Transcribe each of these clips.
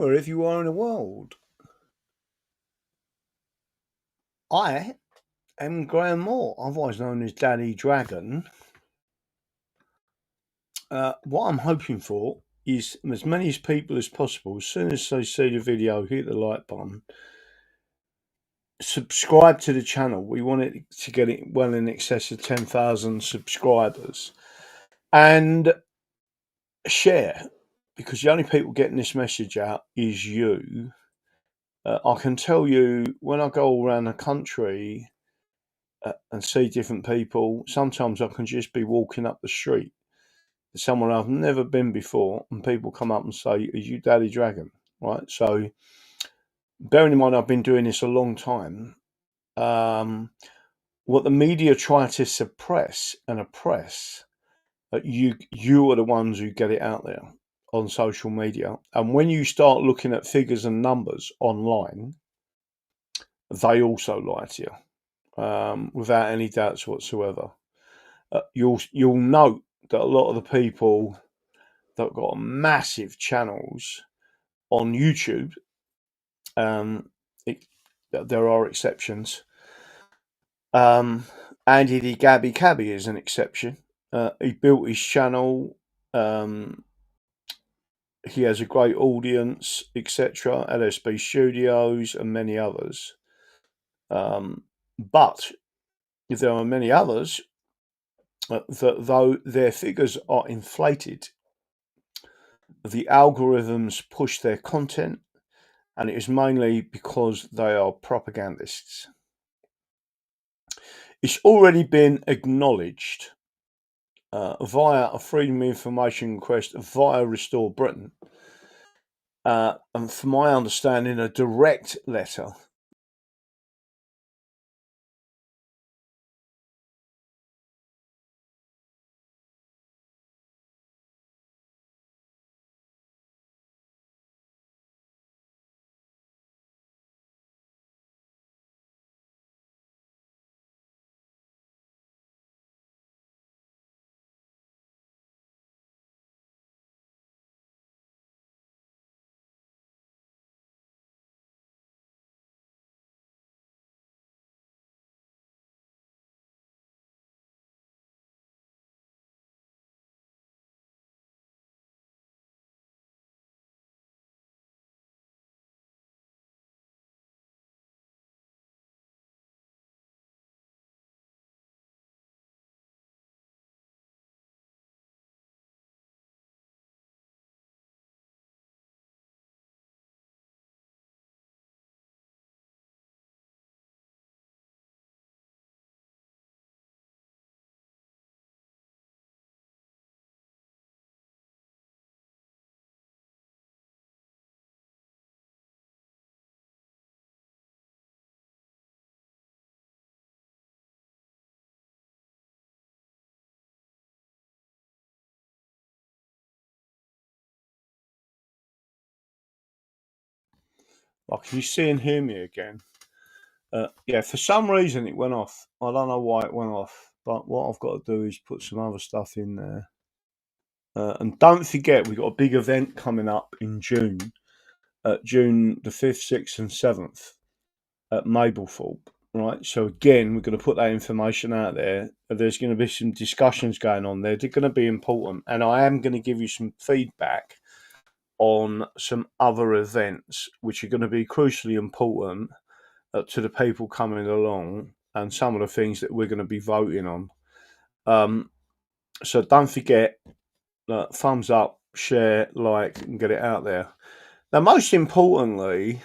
wherever you are in the world. I am Graham Moore, otherwise known as Daddy Dragon. What I'm hoping for is as many people as possible, as soon as they see the video, hit the like button, subscribe to the channel. We want it to get it well in excess of 10,000 subscribers, and share, because the only people getting this message out is you. I can tell you, when I go around the country and see different people, sometimes I can just be walking up the street to someone I've never been before, and people come up and say, "Is you Daddy Dragon?" Right? So, bearing in mind I've been doing this a long time, what the media try to suppress and oppress, you are the ones who get it out there on social media. And when you start looking at figures and numbers online, they also lie to you, without any doubts whatsoever. You'll note that a lot of the people that got massive channels on YouTube, it, there are exceptions. Andy the Gabby Cabby is an exception. He built his channel. He has a great audience, etc. LSB Studios and many others. But there are many others that, though their figures are inflated, the algorithms push their content, and it is mainly because they are propagandists. It's already been acknowledged via a Freedom of Information request via Restore Britain, and from my understanding, a direct letter can you see and hear me again? Yeah, for some reason it went off. I don't know why it went off, but what I've got to do is put some other stuff in there. And don't forget, we've got a big event coming up in June, June the 5th, 6th, and 7th at Mablethorpe. Right, so again, we're going to put that information out there. There's going to be some discussions going on there. They're going to be important, and I am going to give you some feedback on some other events which are going to be crucially important to the people coming along, and some of the things that we're going to be voting on. So don't forget, thumbs up, share, like, and get it out there. Now, most importantly,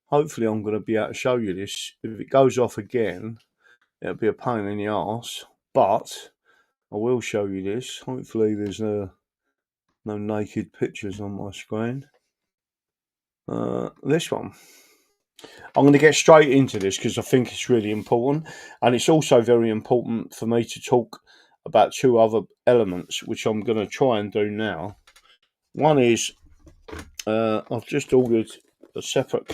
hopefully I'm going to be able to show you this. If it goes off again, it'll be a pain in the arse, but I will show you this. Hopefully there's no naked pictures on my screen. This one. I'm going to get straight into this because I think it's really important, and it's also very important for me to talk about two other elements, which I'm going to try and do now. One is I've just ordered a separate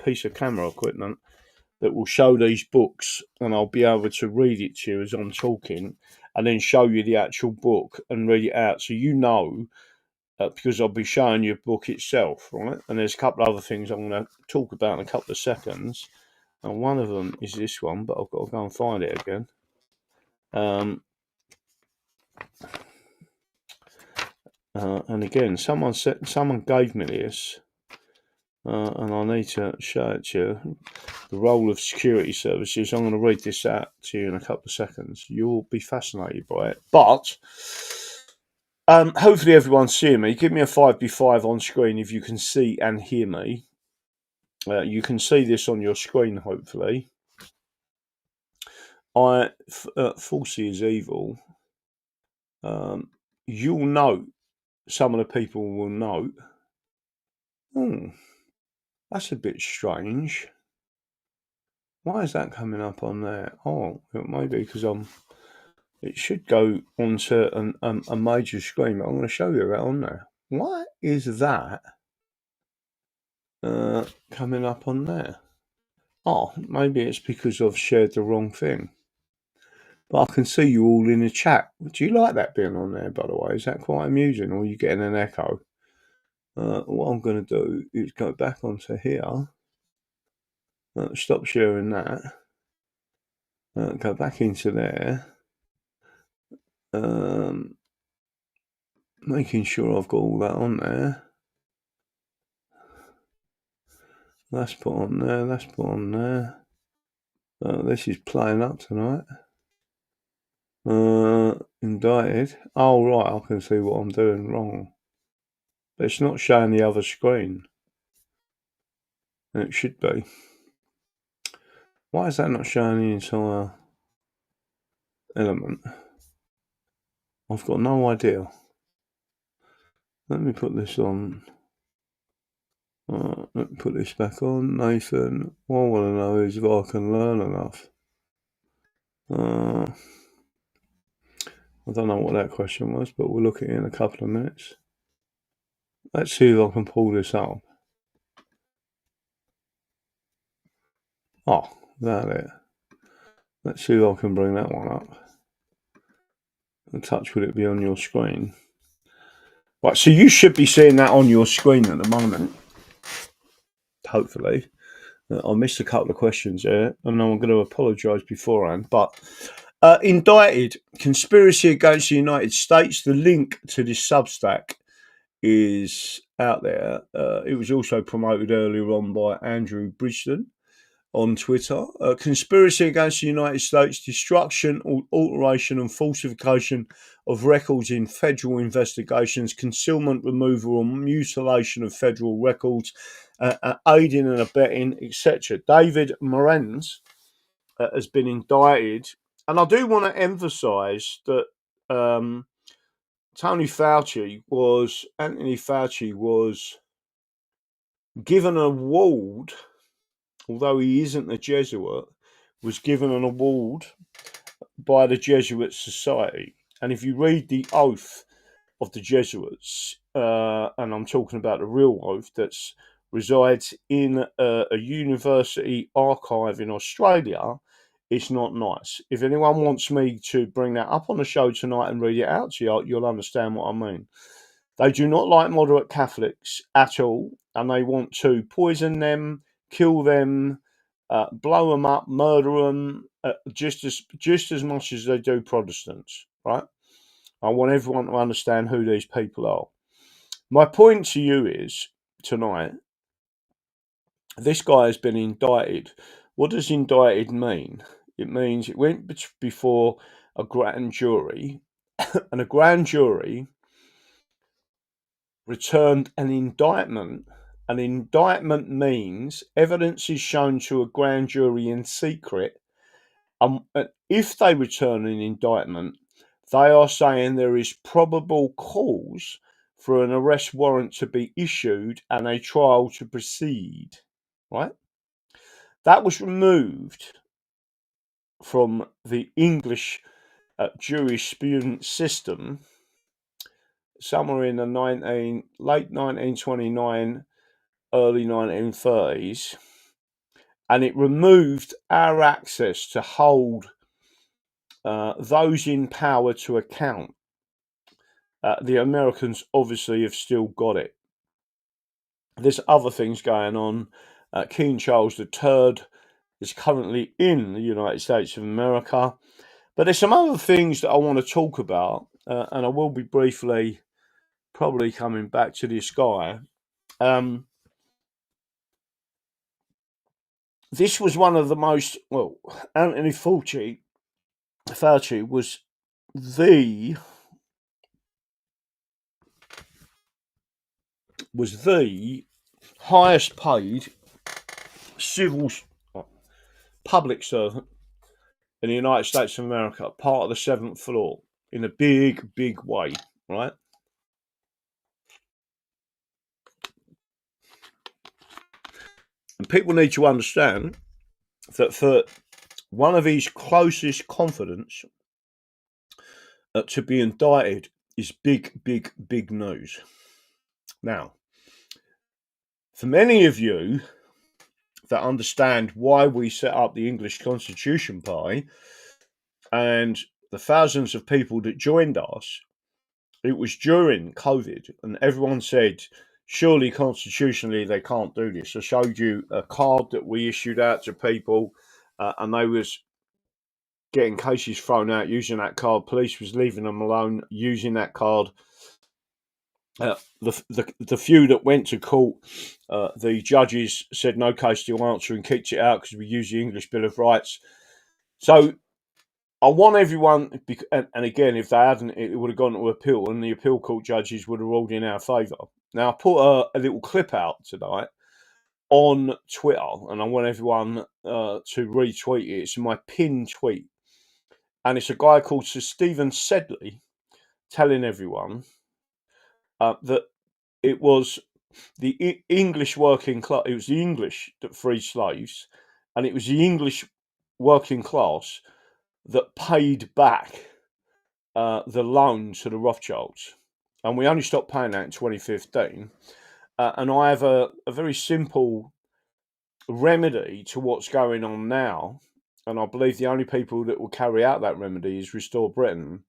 piece of camera equipment that will show these books, and I'll be able to read it to you as I'm talking, and then show you the actual book and read it out, so you know because I'll be showing you the book itself, right? And there's a couple of other things I'm going to talk about in a couple of seconds. And one of them is this one, but I've got to go and find it again. And again, someone gave me this, and I need to show it to you. The role of security services. I'm going to read this out to you in a couple of seconds. You'll be fascinated by it. But hopefully everyone's seeing me. Give me a 5x5 on screen if you can see and hear me. You can see this on your screen, hopefully. Falsely is evil. You'll note, some of the people will note, that's a bit strange. Why is that coming up on there? Oh, it may be because it should go onto a major screen, but I'm going to show you that on there. Why is that coming up on there? Oh, maybe it's because I've shared the wrong thing. But I can see you all in the chat. Do you like that being on there, by the way? Is that quite amusing, or are you getting an echo? What I'm going to do is go back onto here. Stop sharing that. Go back into there. Making sure I've got all that on there. That's put on there. That's put on there. This is playing up tonight. Indicted. Oh, right. I can see what I'm doing wrong. But it's not showing the other screen. And it should be. Why is that not showing the entire element? I've got no idea. Let me put this on. Let me put this back on. Nathan, what I want to know is if I can learn enough. I don't know what that question was, but we'll look at it in a couple of minutes. Let's see if I can pull this up. Oh, that it. Let's see if I can bring that one up. And touch would it be on your screen? Right, so you should be seeing that on your screen at the moment. Hopefully. I missed a couple of questions there, and I'm going to apologise beforehand. But Indicted, Conspiracy Against the United States. The link to this Substack is out there. It was also promoted earlier on by Andrew Bridgeton on Twitter. Conspiracy Against the United States, destruction, alteration and falsification of records in federal investigations, concealment, removal or mutilation of federal records, aiding and abetting, etc. David Morens has been indicted. And I do want to emphasise that Anthony Fauci was given an award, although he isn't a Jesuit, was given an award by the Jesuit Society. And if you read the oath of the Jesuits, and I'm talking about the real oath that resides in a university archive in Australia, it's not nice. If anyone wants me to bring that up on the show tonight and read it out to you, you'll understand what I mean. They do not like moderate Catholics at all, and they want to poison them, kill them, blow them up, murder them, just as much as they do Protestants, right? I want everyone to understand who these people are. My point to you is, tonight, this guy has been indicted. What does indicted mean? It means it went before a grand jury, and a grand jury returned an indictment. An indictment means evidence is shown to a grand jury in secret. If they return an indictment, they are saying there is probable cause for an arrest warrant to be issued and a trial to proceed. Right? That was removed from the English jurisprudence system somewhere in the late 1929, early 1930s, and it removed our access to hold those in power to account. The Americans obviously have still got it. There's other things going on. King Charles III is currently in the United States of America. But there's some other things that I want to talk about, and I will be briefly probably coming back to this guy. This was one of the most, well, Anthony Fauci was the highest paid civil public servant in the United States of America, part of the seventh floor, in a big, big way, right? And people need to understand that for one of his closest confidants to be indicted is big, big, big news. Now, for many of you that understand why we set up the English Constitution Party and the thousands of people that joined us, it was during COVID, and everyone said, surely constitutionally they can't do this. I showed you a card that we issued out to people, and they was getting cases thrown out using that card. Police was leaving them alone using that card. The few that went to court, the judges said no case to answer and kicked it out because we use the English Bill of Rights. So I want everyone, and again, if they hadn't, it would have gone to appeal, and the appeal court judges would have ruled in our favour. Now, I put a little clip out tonight on Twitter, and I want everyone to retweet it. It's my pinned tweet, and it's a guy called Sir Stephen Sedley telling everyone that it was the English working class, it was the English that freed slaves, and it was the English working class that paid back the loan to the Rothschilds. And we only stopped paying that in 2015. And I have a very simple remedy to what's going on now. And I believe the only people that will carry out that remedy is Restore Britain.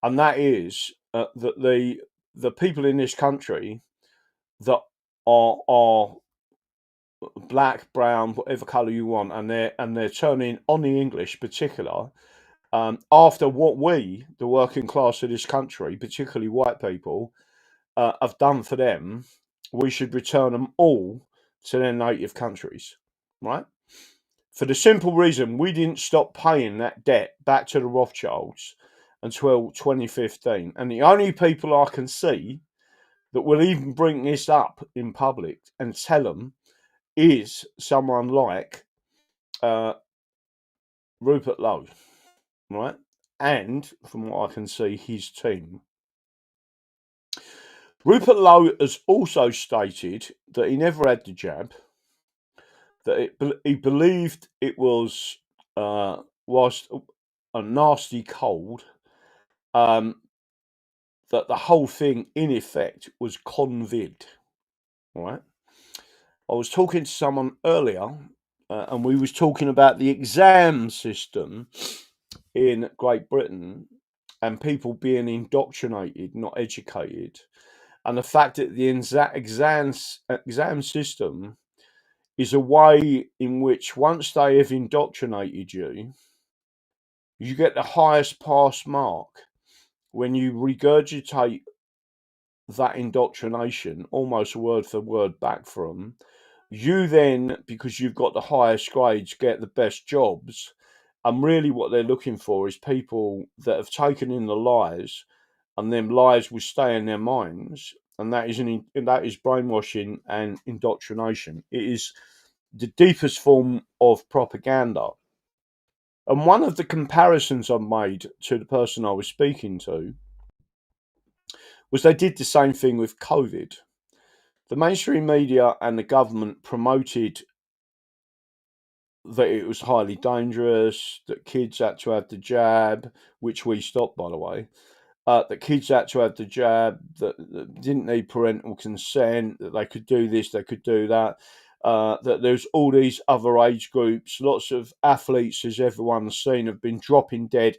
And that is that the people in this country that are black, brown, whatever colour you want, and they're turning on the English particular, after what we, the working class of this country, particularly white people, have done for them, we should return them all to their native countries, right? For the simple reason we didn't stop paying that debt back to the Rothschilds until 2015. And the only people I can see that will even bring this up in public and tell them is someone like Rupert Lowe, right? And from what I can see, his team. Rupert Lowe has also stated that he never had the jab, that he believed it was whilst a nasty cold, that the whole thing in effect was COVID, right? I was talking to someone earlier, and we was talking about the exam system in Great Britain and people being indoctrinated, not educated, and the fact that the exam system is a way in which once they have indoctrinated you, you get the highest pass mark when you regurgitate that indoctrination almost word for word back from. You then, because you've got the highest grades, get the best jobs. And really what they're looking for is people that have taken in the lies, and them lies will stay in their minds. And that is brainwashing and indoctrination. It is the deepest form of propaganda. And one of the comparisons I made to the person I was speaking to was they did the same thing with COVID. The mainstream media and the government promoted that it was highly dangerous, that kids had to have the jab, which we stopped, by the way, that kids had to have the jab, that didn't need parental consent, that they could do this, they could do that, that there's all these other age groups, lots of athletes, as everyone's seen, have been dropping dead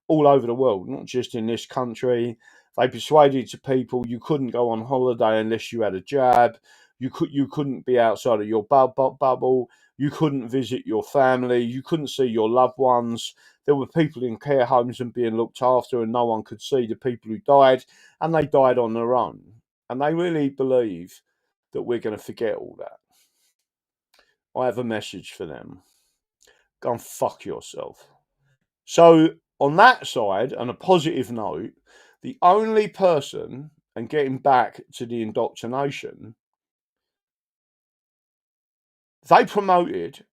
all over the world, not just in this country. They persuaded to people you couldn't go on holiday unless you had a jab. You couldn't be outside of your bubble. You couldn't visit your family. You couldn't see your loved ones. There were people in care homes and being looked after, and no one could see the people who died, and they died on their own. And they really believe that we're going to forget all that. I have a message for them. Go and fuck yourself. So on that side, on a positive note, the only person, and getting back to the indoctrination, they promoted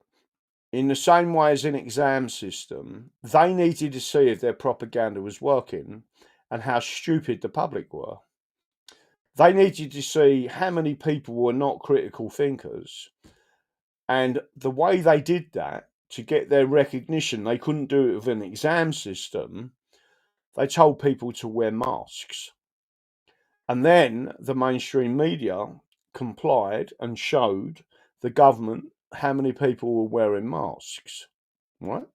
in the same way as an exam system, they needed to see if their propaganda was working and how stupid the public were. They needed to see how many people were not critical thinkers. And the way they did that, to get their recognition, they couldn't do it with an exam system. They told people to wear masks. And then the mainstream media complied and showed the government how many people were wearing masks, right?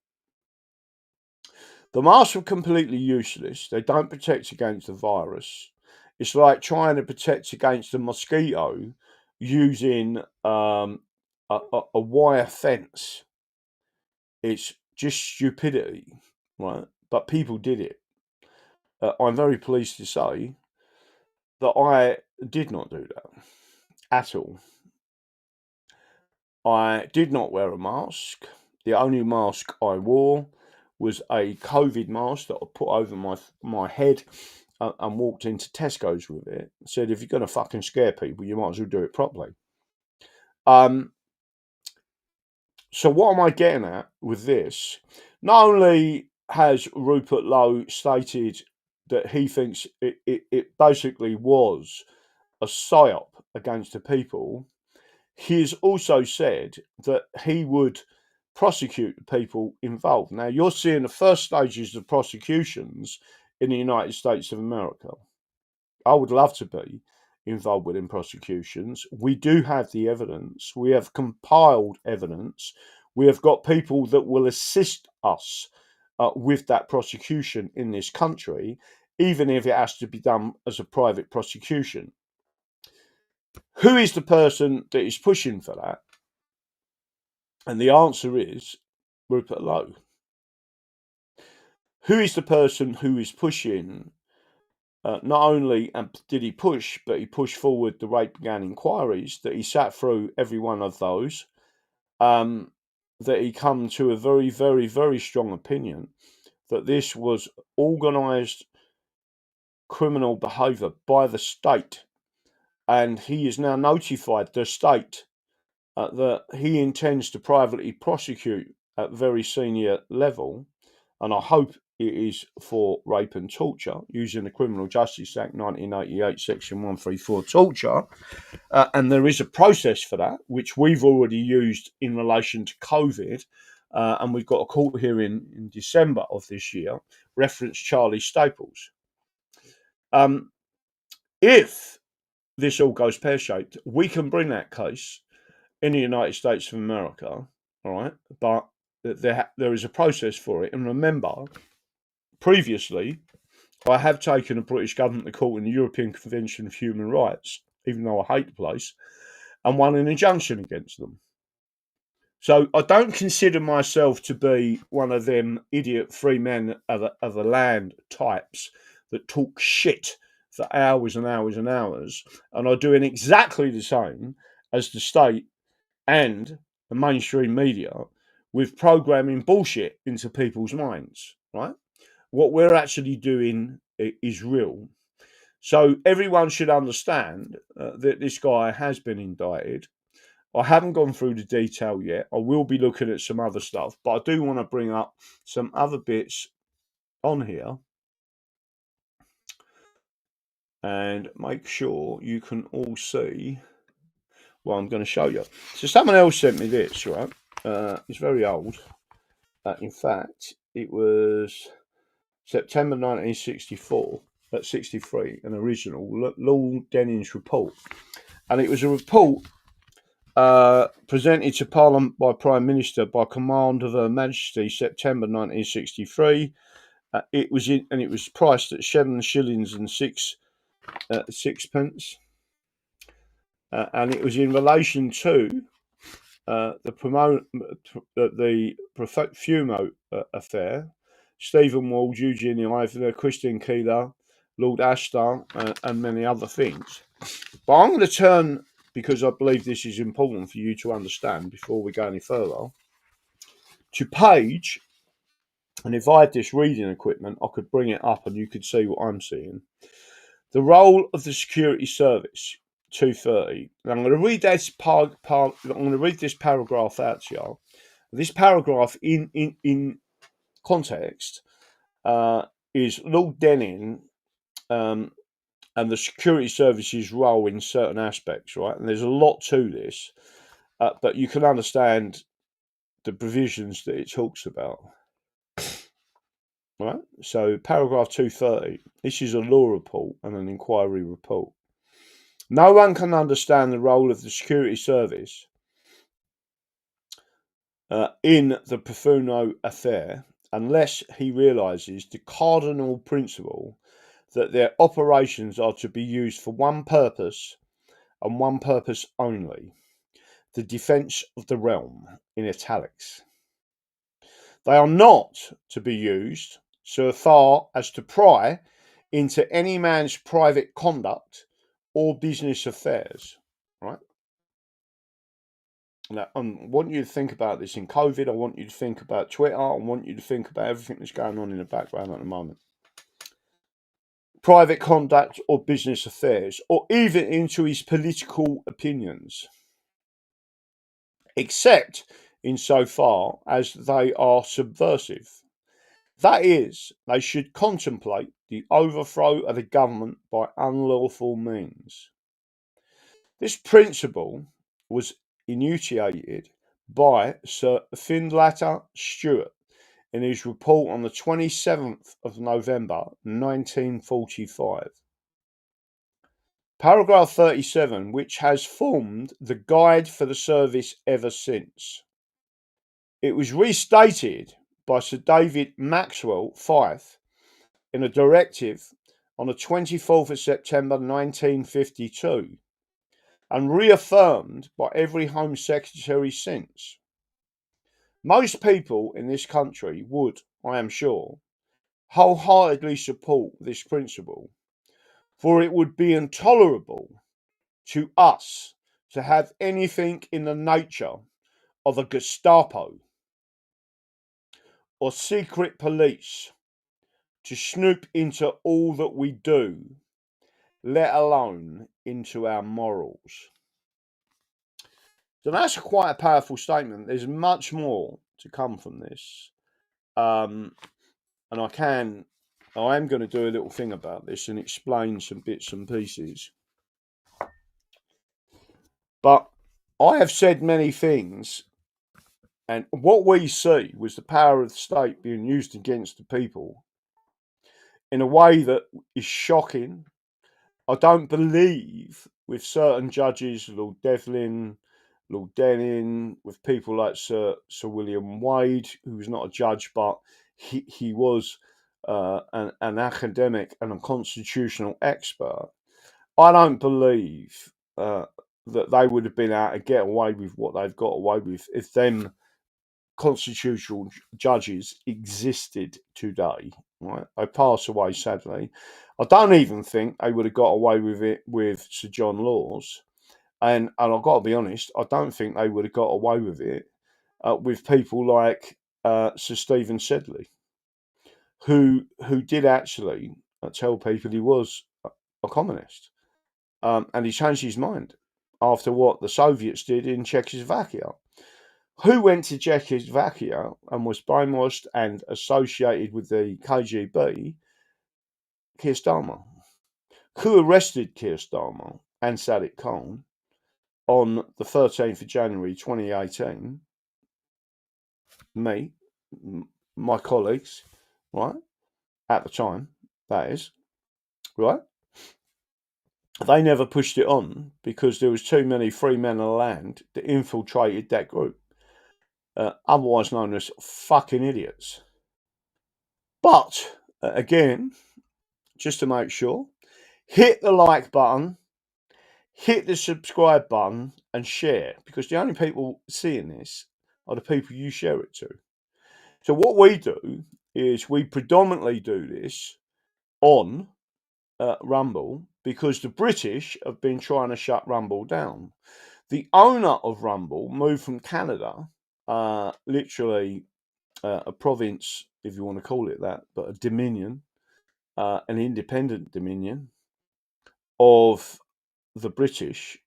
The masks are completely useless. They don't protect against the virus. It's like trying to protect against a mosquito using a wire fence. It's just stupidity, right? But people did it. I'm very pleased to say that I did not do that at all. I did not wear a mask. The only mask I wore was a COVID mask that I put over my head and walked into Tesco's with it. Said, if you're going to fucking scare people, you might as well do it properly. So what am I getting at with this? Not only has Rupert Lowe stated that he thinks it basically was a psyop against the people, he has also said that he would prosecute the people involved. Now, you're seeing the first stages of prosecutions in the United States of America. I would love to be involved within prosecutions. We do have the evidence. We have compiled evidence. We have got people that will assist us with that prosecution in this country, even if it has to be done as a private prosecution. Who is the person that is pushing for that? And the answer is Rupert Lowe. Who is the person who is pushing? Not only did he push, but he pushed forward the rape gang inquiries, that he sat through every one of those, that he come to a very, very, very strong opinion that this was organised criminal behaviour by the state. And he has now notified the state that he intends to privately prosecute at very senior level, and I hope it is for rape and torture using the Criminal Justice Act 1988, Section 134, torture. And there is a process for that, which we've already used in relation to COVID. And we've got a court hearing in December of this year, reference Charlie Staples. If this all goes pear-shaped, we can bring that case in the United States of America, all right? But there is a process for it. And remember, previously, I have taken the British government to court in the European Convention of Human Rights, even though I hate the place, and won an injunction against them. So I don't consider myself to be one of them idiot free men of the land types that talk shit for hours and hours and hours, and are doing exactly the same as the state and the mainstream media with programming bullshit into people's minds, right? What we're actually doing is real. So everyone should understand that this guy has been indicted. I haven't gone through the detail yet. I will be looking at some other stuff, but I do want to bring up some other bits on here and make sure you can all see what I'm going to show you. So someone else sent me this, right? It's very old. In fact, it was September 1964, 63, an original Lord Denning's report. And it was a report presented to Parliament by Prime Minister by command of Her Majesty, September 1963. It was priced at 7 shillings and 6 pence, and it was in relation to the Profumo affair. Stephen Ward, Eugene Ivler, Christian Keeler, Lord Astor, and many other things. But I'm going to turn, because I believe this is important for you to understand before we go any further, to page, and if I had this reading equipment, I could bring it up and you could see what I'm seeing. The role of the security service, 230. And I'm going to read this I'm going to read this paragraph out to you. This paragraph, in context, is Lord Denning and the security service's role in certain aspects, right? And there's a lot to this, but you can understand the provisions that it talks about. Right? So paragraph 230, this is a law report and an inquiry report. No one can understand the role of the security service in the Profumo affair unless he realises the cardinal principle that their operations are to be used for one purpose and one purpose only: the defence of the realm, in italics. They are not to be used so far as to pry into any man's private conduct or business affairs, right? Now, I want you to think about this in COVID. I want you to think about Twitter. I want you to think about everything that's going on in the background at the moment. Private conduct or business affairs, or even into his political opinions, except insofar as they are subversive. That is, they should contemplate the overthrow of the government by unlawful means. This principle was enunciated by Sir Findlater Stewart in his report on the 27th of November 1945. Paragraph 37, which has formed the guide for the service ever since. It was restated by Sir David Maxwell Fyfe in a directive on the 24th of September 1952 and reaffirmed by every Home Secretary since. Most people in this country would, I am sure, wholeheartedly support this principle, for it would be intolerable to us to have anything in the nature of a Gestapo or secret police to snoop into all that we do, let alone into our morals. So that's quite a powerful statement. There's much more to come from this. And I am going to do a little thing about this and explain some bits and pieces. But I have said many things, and what we see was the power of the state being used against the people in a way that is shocking. I don't believe with certain judges, Lord Devlin, Lord Denning, with people like Sir William Wade, who was not a judge, but he was an academic and a constitutional expert. I don't believe that they would have been able to get away with what they've got away with if them constitutional judges existed today. Right? They pass away, sadly. I don't even think they would have got away with it with Sir John Laws. And I've got to be honest, I don't think they would have got away with it with people like Sir Stephen Sedley, who did actually tell people he was a communist. And he changed his mind after what the Soviets did in Czechoslovakia. Who went to Czechoslovakia and was brainwashed and associated with the KGB? Keir Starmer. Who arrested Keir Starmer and Sadiq Khan on the 13th of January 2018? Me, my colleagues, right? At the time, that is, right? They never pushed it on because there was too many free men of the land that infiltrated that group. Otherwise known as fucking idiots. But again, just to make sure, hit the like button, hit the subscribe button, and share, because the only people seeing this are the people you share it to. So what we do is we predominantly do this on Rumble, because the British have been trying to shut Rumble down. The owner of Rumble moved from Canada, literally a province, if you want to call it that, but a dominion, an independent dominion of the British,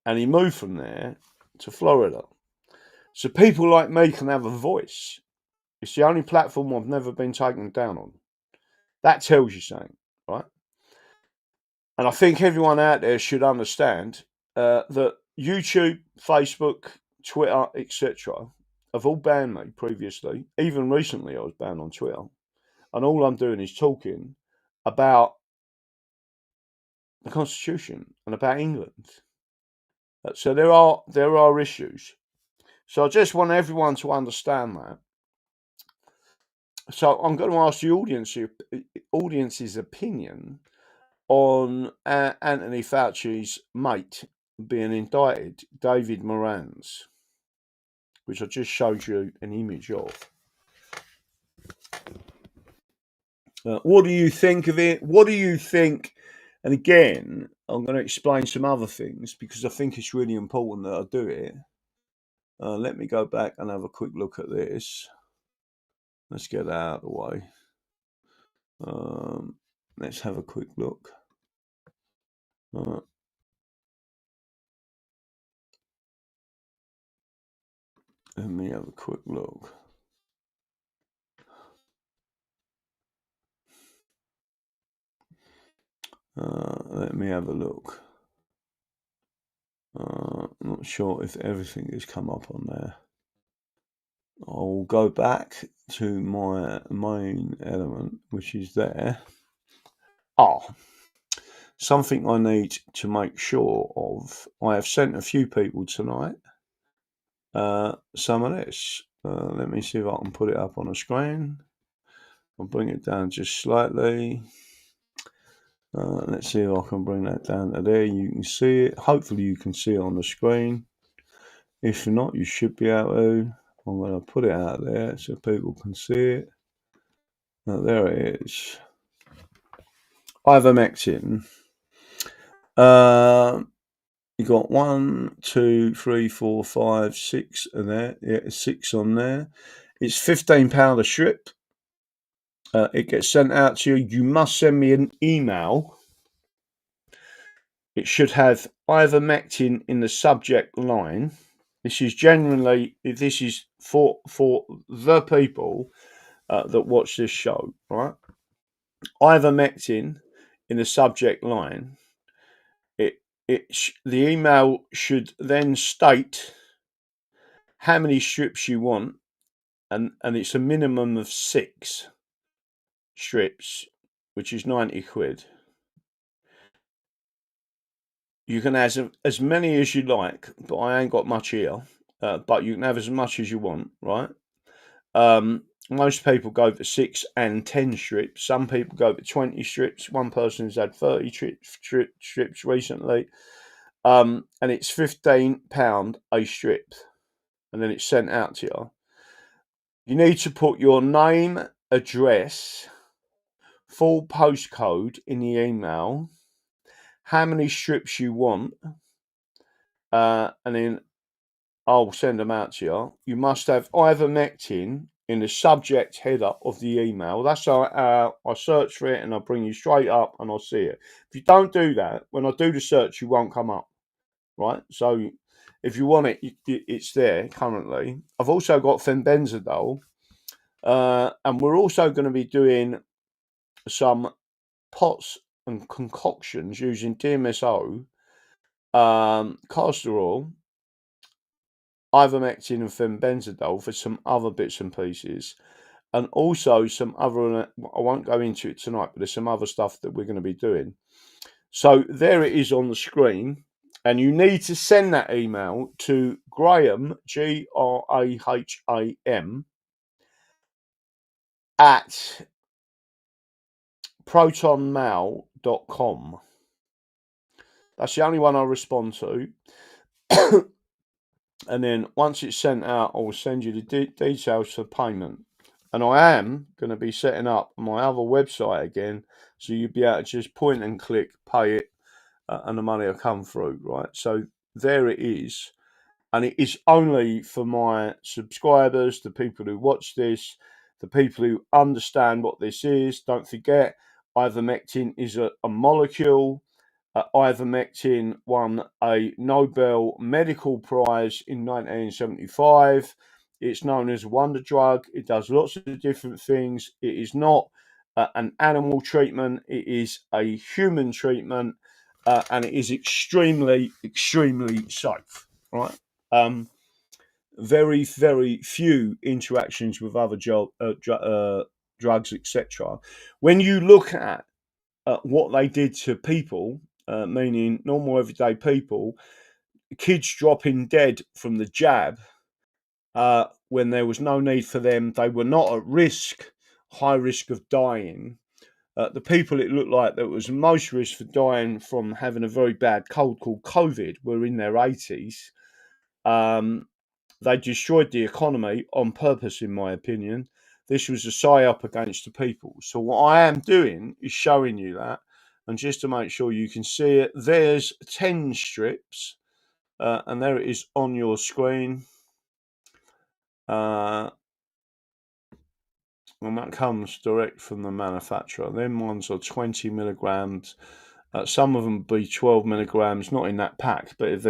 and he moved from there to Florida. So people like me can have a voice. It's the only platform I've never been taken down on. That tells you something, right? And I think everyone out there should understand that YouTube, Facebook, Twitter, etc. have all banned me previously. Even recently, I was banned on Twitter. And all I'm doing is talking about the Constitution and about England. So there are issues. So I just want everyone to understand that. So I'm going to ask the audience's opinion on Anthony Fauci's mate being indicted, David Moran's, which I just showed you an image of. What do you think of it? What do you think? And again, I'm going to explain some other things because I think it's really important that I do it. Let me go back and have a quick look at this. Let's get that out of the way. Let's have a quick look. Let me have a quick look. Let me have a look. I'm not sure if everything has come up on there. I'll go back to my main element, which is there. Something I need to make sure of. I have sent a few people tonight some of this. Let me see if I can put it up on a screen. I'll bring it down just slightly. Let's see if I can bring that down to there. You can see it. Hopefully you can see it on the screen. If not, you should be able to. I'm going to put it out there so people can see it. There it is. Ivermectin. You got 1, 2, 3, 4, 5, 6 in there. Yeah, 6 on there. It's £15 a strip. It gets sent out to you. You must send me an email. It should have ivermectin in the subject line. This is for the people that watch this show, right? Ivermectin in the subject line. The email should then state how many strips you want, and it's a minimum of 6 strips, which is 90 quid. You can have as many as you like, but I ain't got much here. But you can have as much as you want, right? Most people go for 6 and 10 strips. Some people go for 20 strips. One person's had 30 strips recently. And it's £15 a strip. And then it's sent out to you. You need to put your name, address, full postcode in the email, how many strips you want, and then I'll send them out to you. You must have ivermectin in the subject header of the email. That's how I search for it, and I'll bring you straight up and I'll see it. If you don't do that, when I do the search, you won't come up, right? So if you want it, it's there currently. I've also got fenbenzidole, and we're also going to be doing some pots and concoctions using DMSO, castor oil, ivermectin and fenbenzidole for some other bits and pieces, and also some other, I won't go into it tonight, but there's some other stuff that we're going to be doing. So there it is on the screen, and you need to send that email to Graham, Graham, at protonmail.com. That's the only one I respond to. And then once it's sent out, I will send you the details for payment. And I am going to be setting up my other website again, so you'll be able to just point and click, pay it, and the money will come through, right? So there it is. And it is only for my subscribers, the people who watch this, the people who understand what this is. Don't forget, ivermectin is a molecule. Ivermectin won a Nobel Medical Prize in 1975. It's known as a wonder drug. It does lots of different things. It is not an animal treatment. It is a human treatment, and it is extremely, extremely safe. Right? Very, very few interactions with other drugs, etc. When you look at what they did to people, meaning normal everyday people, kids dropping dead from the jab when there was no need for them, they were not at risk, high risk of dying. The people it looked like that was most risk for dying from having a very bad cold called COVID were in their 80s. They destroyed the economy on purpose, in my opinion. This was a psyop against the people. So what I am doing is showing you that. And just to make sure you can see it, there's 10 strips. And there it is on your screen. And that comes direct from the manufacturer. Them ones are 20 milligrams. Some of them be 12 milligrams, not in that pack, but if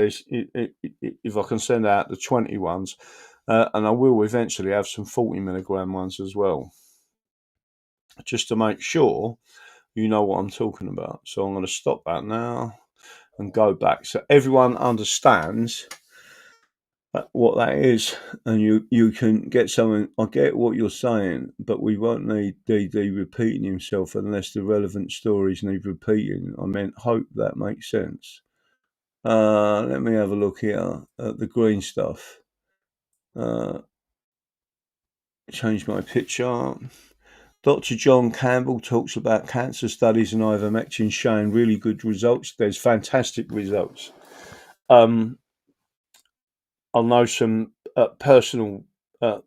I can send out the 20 ones, and I will eventually have some 40 milligram ones as well, just to make sure you know what I'm talking about. So I'm going to stop that now and go back so everyone understands what that is, and you can get something. I get what you're saying, but we won't need DD repeating himself unless the relevant stories need repeating. I meant hope that makes sense. Let me have a look here at the green stuff. Change my picture. Dr. John Campbell talks about cancer studies and ivermectin showing really good results. There's fantastic results. I'll know some personal. I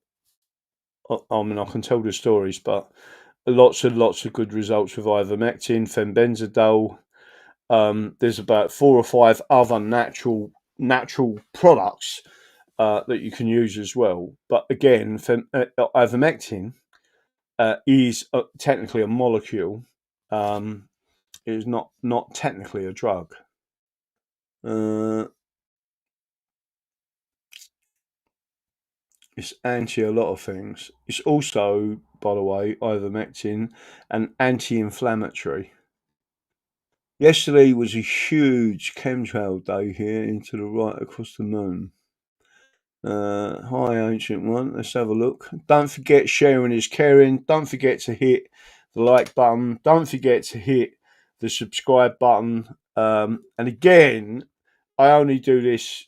mean, I can tell the stories, but lots and lots of good results with ivermectin, fenbenzidole. There's about 4 or 5 other natural products that you can use as well. But again, ivermectin is technically a molecule. It is not technically a drug. It's anti a lot of things. It's also, by the way, ivermectin, an anti-inflammatory. Yesterday was a huge chemtrail day here into the right across the moon. Hi, Ancient One. Let's have a look. Don't forget sharing is caring. Don't forget to hit the like button. Don't forget to hit the subscribe button. And again, I only do this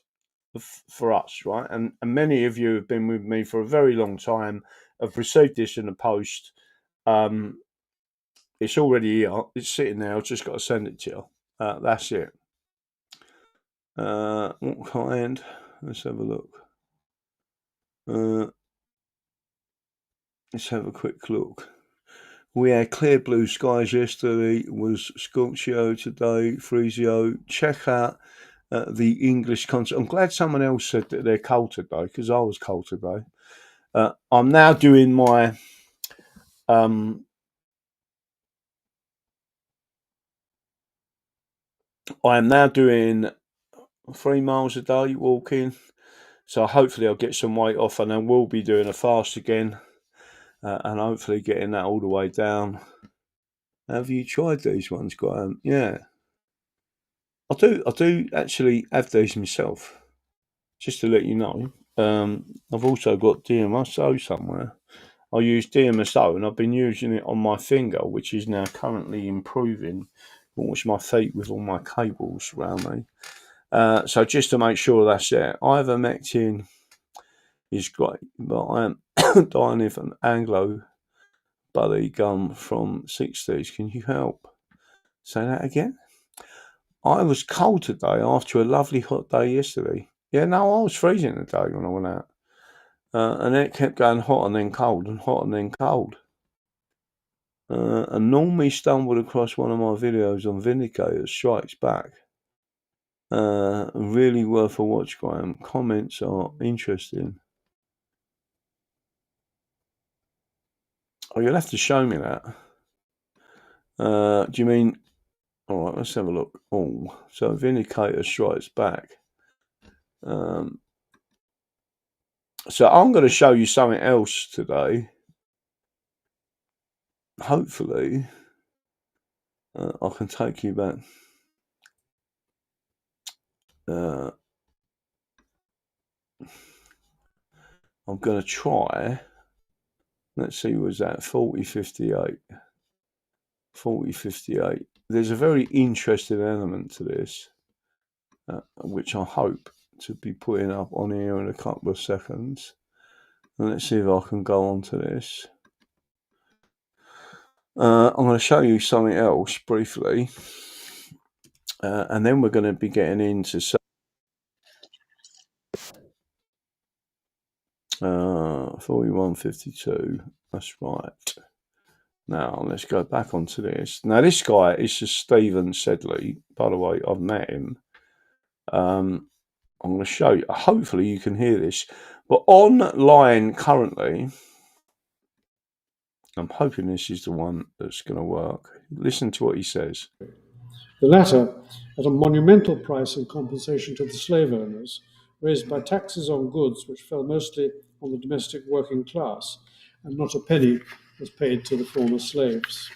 for us, right? And many of you have been with me for a very long time. Have received this in the post. It's already here. It's sitting there. I've just got to send it to you. That's it. What kind? Let's have a look. Let's have a quick look. We had clear blue skies yesterday. It was Scorpio today, Freezio. Check out the English concert. I'm glad someone else said that they're cold today because I was cold today. I'm now doing my I am now doing 3 miles a day walking. So hopefully I'll get some weight off, and then we'll be doing a fast again, and hopefully getting that all the way down. Have you tried these ones, Graham? Yeah, I do actually have these myself. Just to let you know, I've also got DMSO somewhere. I use DMSO, and I've been using it on my finger, which is now currently improving. Watch my feet with all my cables around me. So just to make sure that's it, ivermectin is great, but I am dying of an buddy gum from 60s. Can you help? Say that again? I was cold today after a lovely hot day yesterday. Yeah, no, I was freezing today when I went out. And it kept going hot and then cold and hot and then cold. And normally stumbled across one of my videos on Vindicator Strikes Back. Really worth a watch, Graham. Comments are interesting. Oh, you'll have to show me that. Do you mean... All right, let's have a look. Oh, so Vindicator Strikes Back. So I'm going to show you something else today. Hopefully, I can take you back. I'm going to try. Let's see, was that 4058? 4058. There's a very interesting element to this, which I hope to be putting up on here in a couple of seconds. And let's see if I can go on to this. I'm going to show you something else briefly. And then we're going to be getting into 4152. That's right. Now let's go back onto this. Now this guy is just Stephen Sedley. By the way, I've met him. I'm going to show you. Hopefully you can hear this. But online currently, I'm hoping this is the one that's going to work. Listen to what he says. The latter at a monumental price in compensation to the slave owners, raised by taxes on goods which fell mostly on the domestic working class, and not a penny was paid to the former slaves.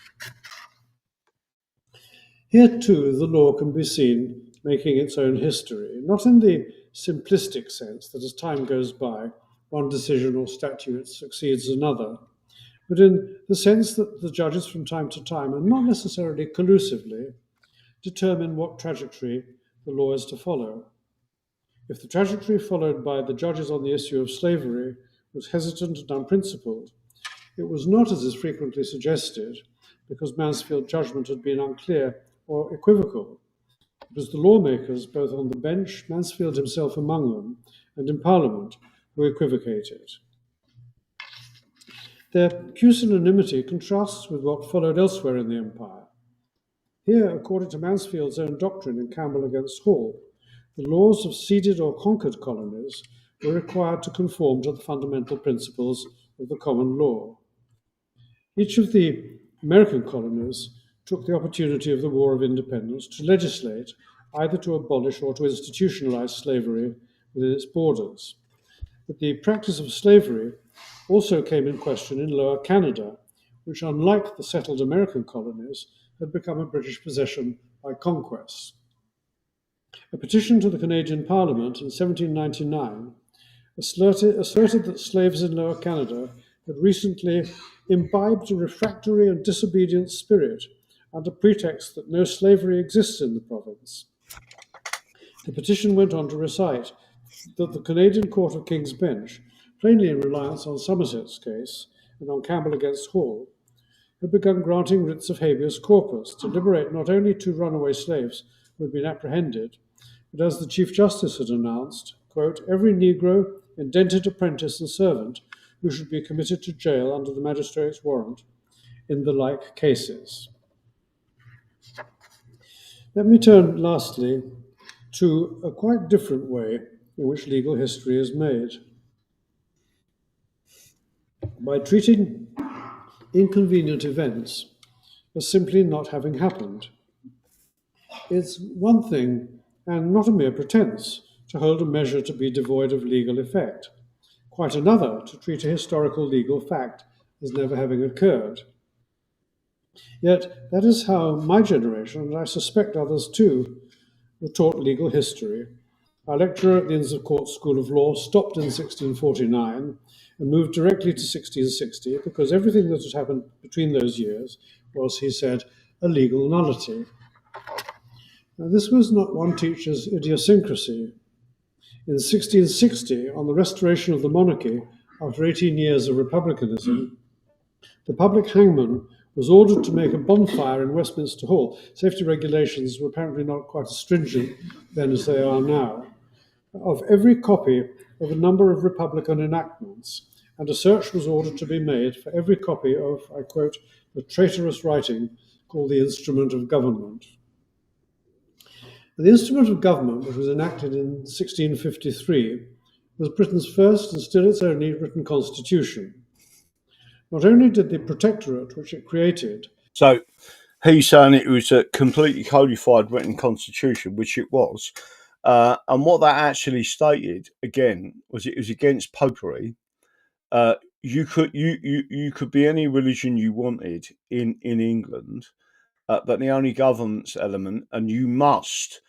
Here too the law can be seen making its own history, not in the simplistic sense that as time goes by, one decision or statute succeeds another, but in the sense that the judges from time to time, and not necessarily collusively, determine what trajectory the law is to follow. If the trajectory followed by the judges on the issue of slavery was hesitant and unprincipled, it was not, as is frequently suggested, because Mansfield's judgment had been unclear or equivocal. It was the lawmakers, both on the bench, Mansfield himself among them, and in Parliament, who equivocated. Their pusillanimity contrasts with what followed elsewhere in the empire. Here, according to Mansfield's own doctrine in Campbell against Hall, the laws of ceded or conquered colonies were required to conform to the fundamental principles of the common law. Each of the American colonies took the opportunity of the War of Independence to legislate either to abolish or to institutionalize slavery within its borders. But the practice of slavery also came in question in Lower Canada, which, unlike the settled American colonies, had become a British possession by conquest. A petition to the Canadian Parliament in 1799 asserted that slaves in Lower Canada had recently imbibed a refractory and disobedient spirit under pretext that no slavery exists in the province. The petition went on to recite that the Canadian Court of King's Bench, plainly in reliance on Somerset's case and on Campbell against Hall, had begun granting writs of habeas corpus to liberate not only two runaway slaves who had been apprehended, but as the Chief Justice had announced, quote, every Negro, indented apprentice and servant who should be committed to jail under the magistrate's warrant in the like cases. Let me turn lastly to a quite different way in which legal history is made. By treating inconvenient events as simply not having happened. It's one thing, and not a mere pretense, to hold a measure to be devoid of legal effect. Quite another to treat a historical legal fact as never having occurred. Yet that is how my generation, and I suspect others too, were taught legal history. Our lecturer at the Inns of Court School of Law stopped in 1649 and moved directly to 1660 because everything that had happened between those years was, he said, a legal nullity. Now, this was not one teacher's idiosyncrasy. In 1660, on the restoration of the monarchy after 18 years of republicanism, The public hangman was ordered to make a bonfire in Westminster Hall. Safety regulations were apparently not quite as stringent then as they are now. Of every copy of a number of Republican enactments, and a search was ordered to be made for every copy of, I quote, the traitorous writing called the Instrument of Government. The Instrument of Government, which was enacted in 1653, was Britain's first and still its only written constitution. Not only did the Protectorate, which it created, So he's saying it was a completely codified written constitution, which it was. And what that actually stated, again, was it was against popery. You could be any religion you wanted in England, but the only governance element, and you must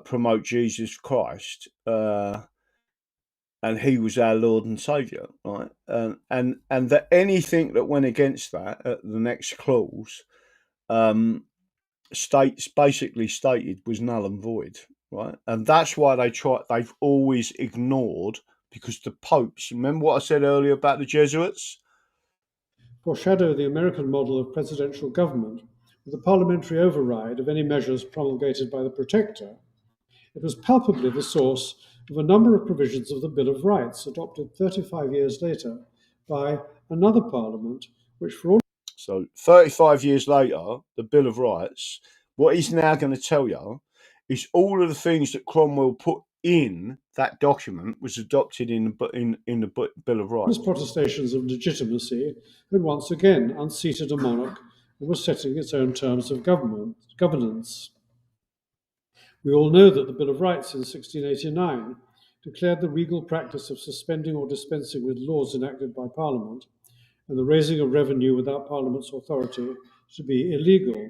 promote Jesus Christ, and He was our Lord and Savior, right? And that anything that went against that, the next clause, basically stated was null and void, right? And that's why they've always ignored, because the popes, remember what I said earlier about the Jesuits? foreshadow the American model of presidential government with a parliamentary override of any measures promulgated by the Protector. It was palpably the source of a number of provisions of the Bill of Rights adopted 35 years later by another parliament, which for all... So 35 years later, the Bill of Rights, what he's now going to tell you is all of the things that Cromwell put in that document was adopted in the Bill of Rights. His protestations of legitimacy had once again unseated a monarch and was setting its own terms of governance. We all know that the Bill of Rights in 1689 declared the regal practice of suspending or dispensing with laws enacted by Parliament and the raising of revenue without Parliament's authority to be illegal.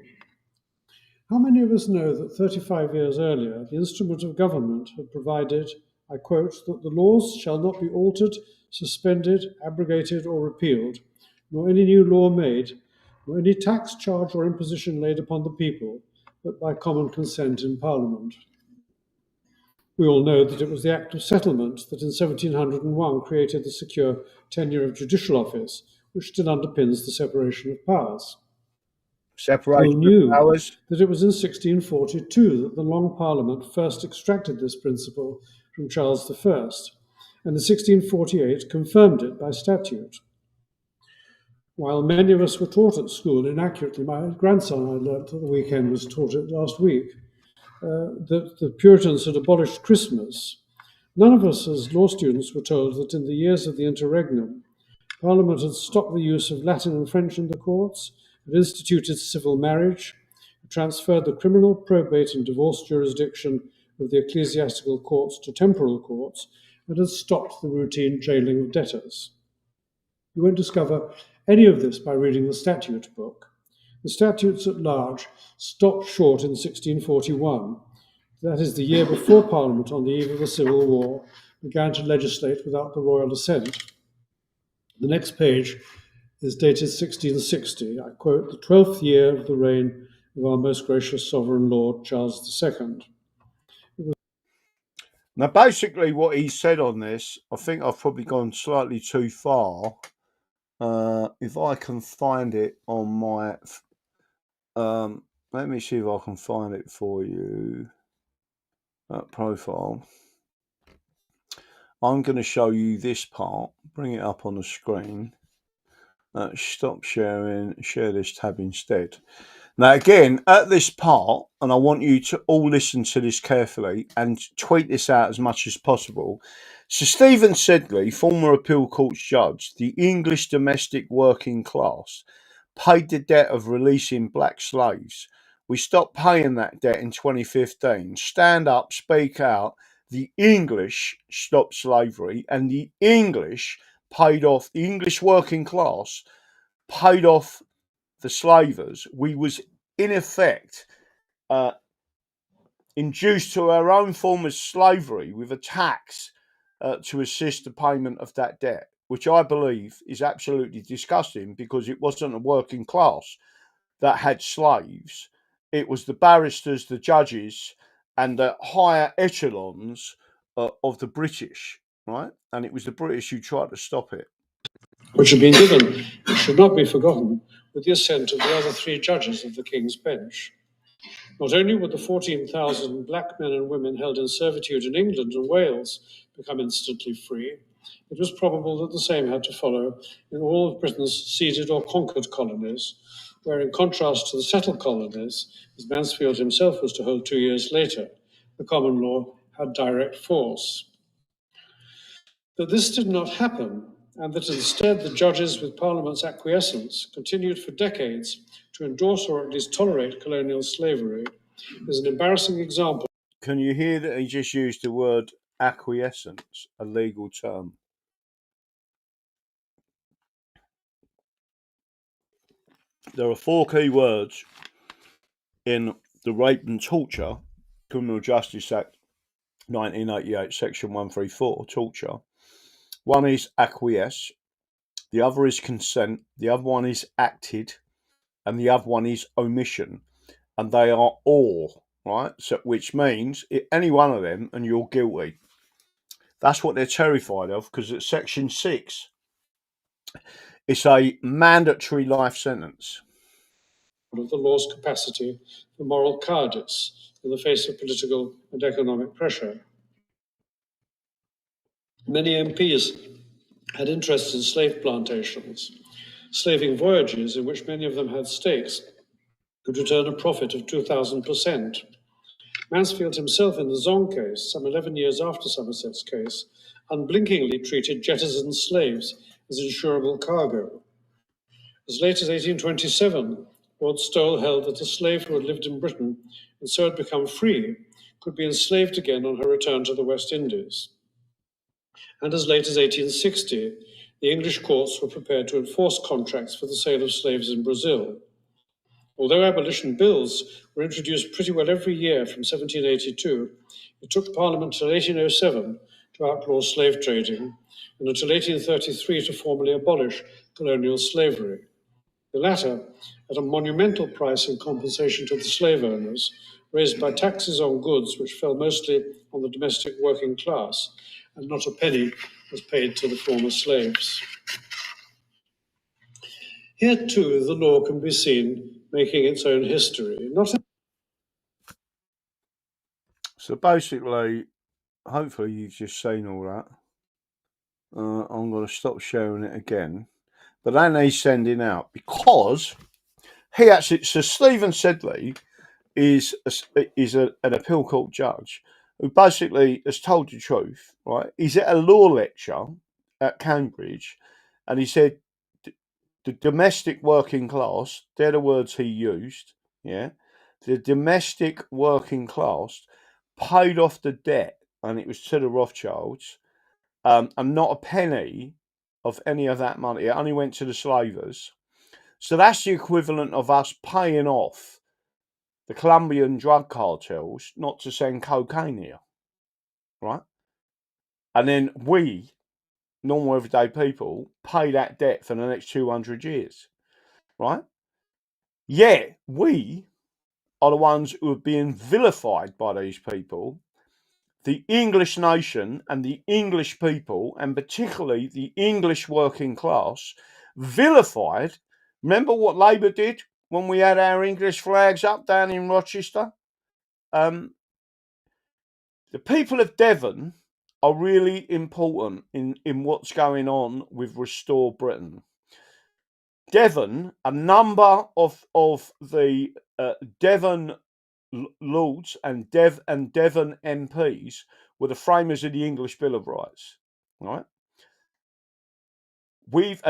How many of us know that 35 years earlier, the Instrument of Government had provided, I quote, that the laws shall not be altered, suspended, abrogated, or repealed, nor any new law made, nor any tax, charge, or imposition laid upon the people, but by common consent in Parliament. We all know that it was the Act of Settlement that in 1701 created the secure tenure of judicial office, which still underpins the separation of powers. Separation Who knew of powers. that it was in 1642 that the Long Parliament first extracted this principle from Charles I, and in 1648 confirmed it by statute. While many of us were taught at school inaccurately, my grandson, I learnt at the weekend, was taught it last week, that the Puritans had abolished Christmas. None of us as law students were told that in the years of the interregnum, Parliament had stopped the use of Latin and French in the courts, had instituted civil marriage, had transferred the criminal, probate, and divorce jurisdiction of the ecclesiastical courts to temporal courts, and had stopped the routine jailing of debtors. You won't discover any of this by reading the statute book. The statutes at large stopped short in 1641. That is the year before Parliament, on the eve of the Civil War, began to legislate without the royal assent. The next page is dated 1660. I quote, the 12th year of the reign of our most gracious sovereign lord, Charles II. Now, basically, what he said on this, I think I've probably gone slightly too far. If I can find it on my, let me see if I can find it for you. Profile. I'm going to show you this part. Bring it up on the screen. Stop sharing. Share this tab instead. Now, again, at this part, and I want you to all listen to this carefully and tweet this out as much as possible. Sir Stephen Sedley, former appeal courts judge, the English domestic working class, paid the debt of releasing black slaves. We stopped paying that debt in 2015. Stand up, speak out. The English stopped slavery, and the English paid off, the English working class paid off the slavers. We was in effect induced to our own form of slavery with a tax to assist the payment of that debt, which I believe is absolutely disgusting, because it wasn't a working class that had slaves. It was the barristers, the judges, and the higher echelons of the British, right? And it was the British who tried to stop it. which had been given, it should not be forgotten, with the assent of the other three judges of the King's Bench. Not only would the 14,000 black men and women held in servitude in England and Wales become instantly free, it was probable that the same had to follow in all of Britain's ceded or conquered colonies, where, in contrast to the settled colonies, as Mansfield himself was to hold 2 years later, the common law had direct force. That this did not happen, and that instead the judges, with Parliament's acquiescence, continued for decades to endorse or at least tolerate colonial slavery, is an embarrassing example. Can you hear that he just used the word acquiescence, a legal term? There are 4 key words in the Rape and Torture Criminal Justice Act 1988, Section 134, torture. One is acquiesce, the other is consent, the other one is acted, and the other one is omission. And they are all, right? So, which means any one of them and you're guilty. That's what they're terrified of, because at Section 6, it's a mandatory life sentence. Of the law's capacity for moral cowardice in the face of political and economic pressure. Many MPs had interests in slave plantations, slaving voyages in which many of them had stakes could return a profit of 2,000%. Mansfield himself, in the Zong case, some 11 years after Somerset's case, unblinkingly treated jettisoned slaves as insurable cargo. As late as 1827, Lord Stowell held that a slave who had lived in Britain and so had become free could be enslaved again on her return to the West Indies. And as late as 1860, the English courts were prepared to enforce contracts for the sale of slaves in Brazil. Although abolition bills were introduced pretty well every year from 1782, it took Parliament till 1807 to outlaw slave trading and until 1833 to formally abolish colonial slavery. The latter at a monumental price in compensation to the slave owners, raised by taxes on goods which fell mostly on the domestic working class, and not a penny was paid to the former slaves. Here too the law can be seen making its own history. So basically, hopefully you've just seen all that. I'm going to stop sharing it again. But then he's sending out, because he actually, so Stephen Sedley is an appeal court judge who basically has told the truth, right? He's at a law lecture at Cambridge, and he said the domestic working class, they're the words he used, yeah? The domestic working class paid off the debt, and it was to the Rothschilds, and not a penny of any of that money. It only went to the slavers. So that's the equivalent of us paying off the Colombian drug cartels not to send cocaine here, right? And then we, normal everyday people, pay that debt for the next 200 years, right? Yeah, we are the ones who are being vilified by these people. The English nation and the English people, and particularly the English working class, vilified. Remember what Labour did when we had our English flags up down in Rochester? The people of Devon are really important in what's going on with Restore Britain. Devon, a number of the Devon Lords and Devon MPs were the framers of the English Bill of Rights, right? We've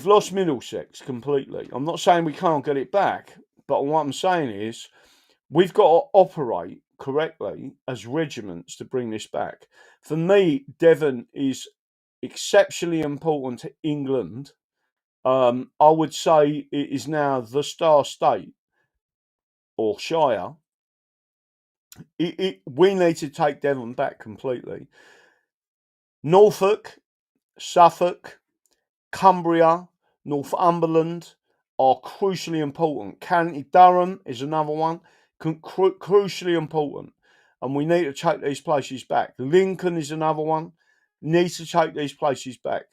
lost Middlesex completely. I'm not saying we can't get it back, but what I'm saying is we've got to operate correctly as regiments to bring this back. For me, Devon is exceptionally important to England. I would say it is now the star state or shire. We need to take Devon back completely. Norfolk, Suffolk, Cumbria, Northumberland are crucially important. County Durham is another one, crucially important. And we need to take these places back. Lincoln is another one. Need to take these places back.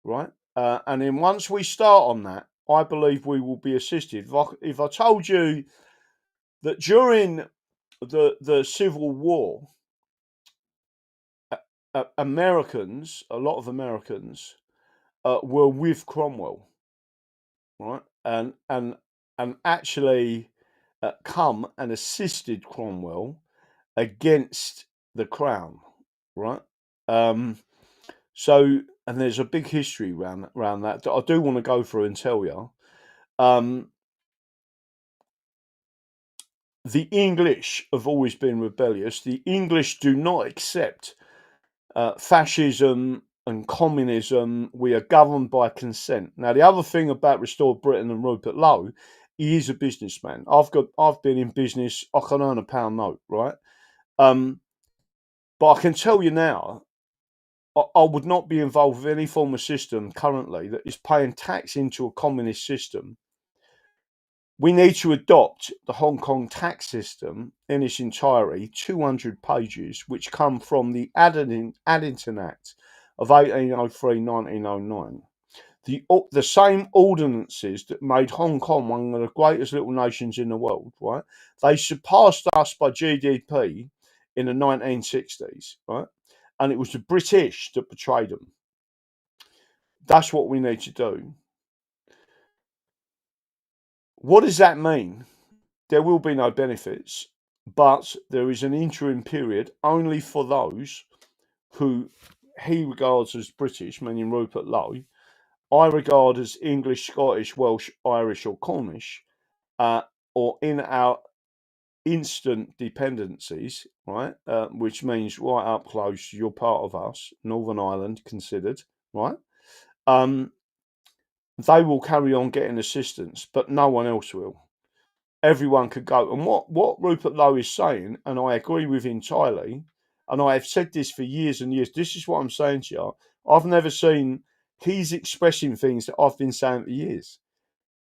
right? And then once we start on that, I believe we will be assisted. If I told you that during the Civil War, Americans, a lot of Americans, were with Cromwell, right? And actually come and assisted Cromwell against the crown, right? So, and there's a big history around that I do want to go through and tell you. The English have always been rebellious. The English do not accept fascism and communism. We are governed by consent. Now, the other thing about Restore Britain and Rupert Lowe, he is a businessman. I've been in business. I can earn a pound note, right? But I can tell you now, I would not be involved with any form of system currently that is paying tax into a communist system. We need to adopt the Hong Kong tax system in its entirety, 200 pages, which come from the Addington Act of 1803-1909. The same ordinances that made Hong Kong one of the greatest little nations in the world, right? They surpassed us by GDP in the 1960s, right? And it was the British that betrayed them. That's what we need to do. What does that mean? There will be no benefits, but there is an interim period only for those who he regards as British, meaning Rupert Lowe. I regard as English, Scottish, Welsh, Irish, or Cornish, or in our instant dependencies, right? Which means right up close, you're part of us, Northern Ireland considered, right? They will carry on getting assistance, but no one else will. Everyone could go. And what Rupert Lowe is saying, and I agree with entirely, and I have said this for years and years, this is what I'm saying to you. I've never seen, he's expressing things that I've been saying for years.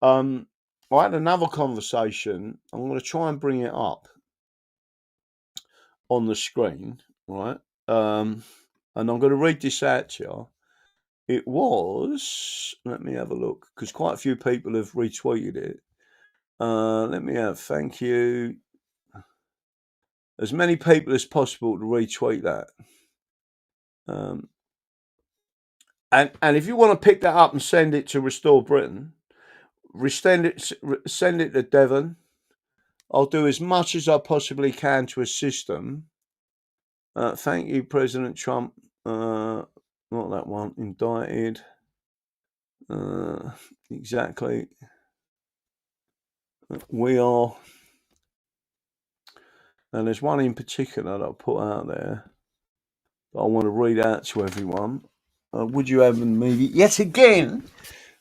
I had another conversation. I'm going to try and bring it up on the screen, right? And I'm going to read this out to you. It was, let me have a look, because quite a few people have retweeted it. Let me have, thank you. As many people as possible to retweet that. And if you want to pick that up and send it to Restore Britain, send it to Devon. I'll do as much as I possibly can to assist them. Thank you, President Trump. Not that one. Indicted. Exactly. We are. And there's one in particular that I put out there that I want to read out to everyone. Would you have me yet again?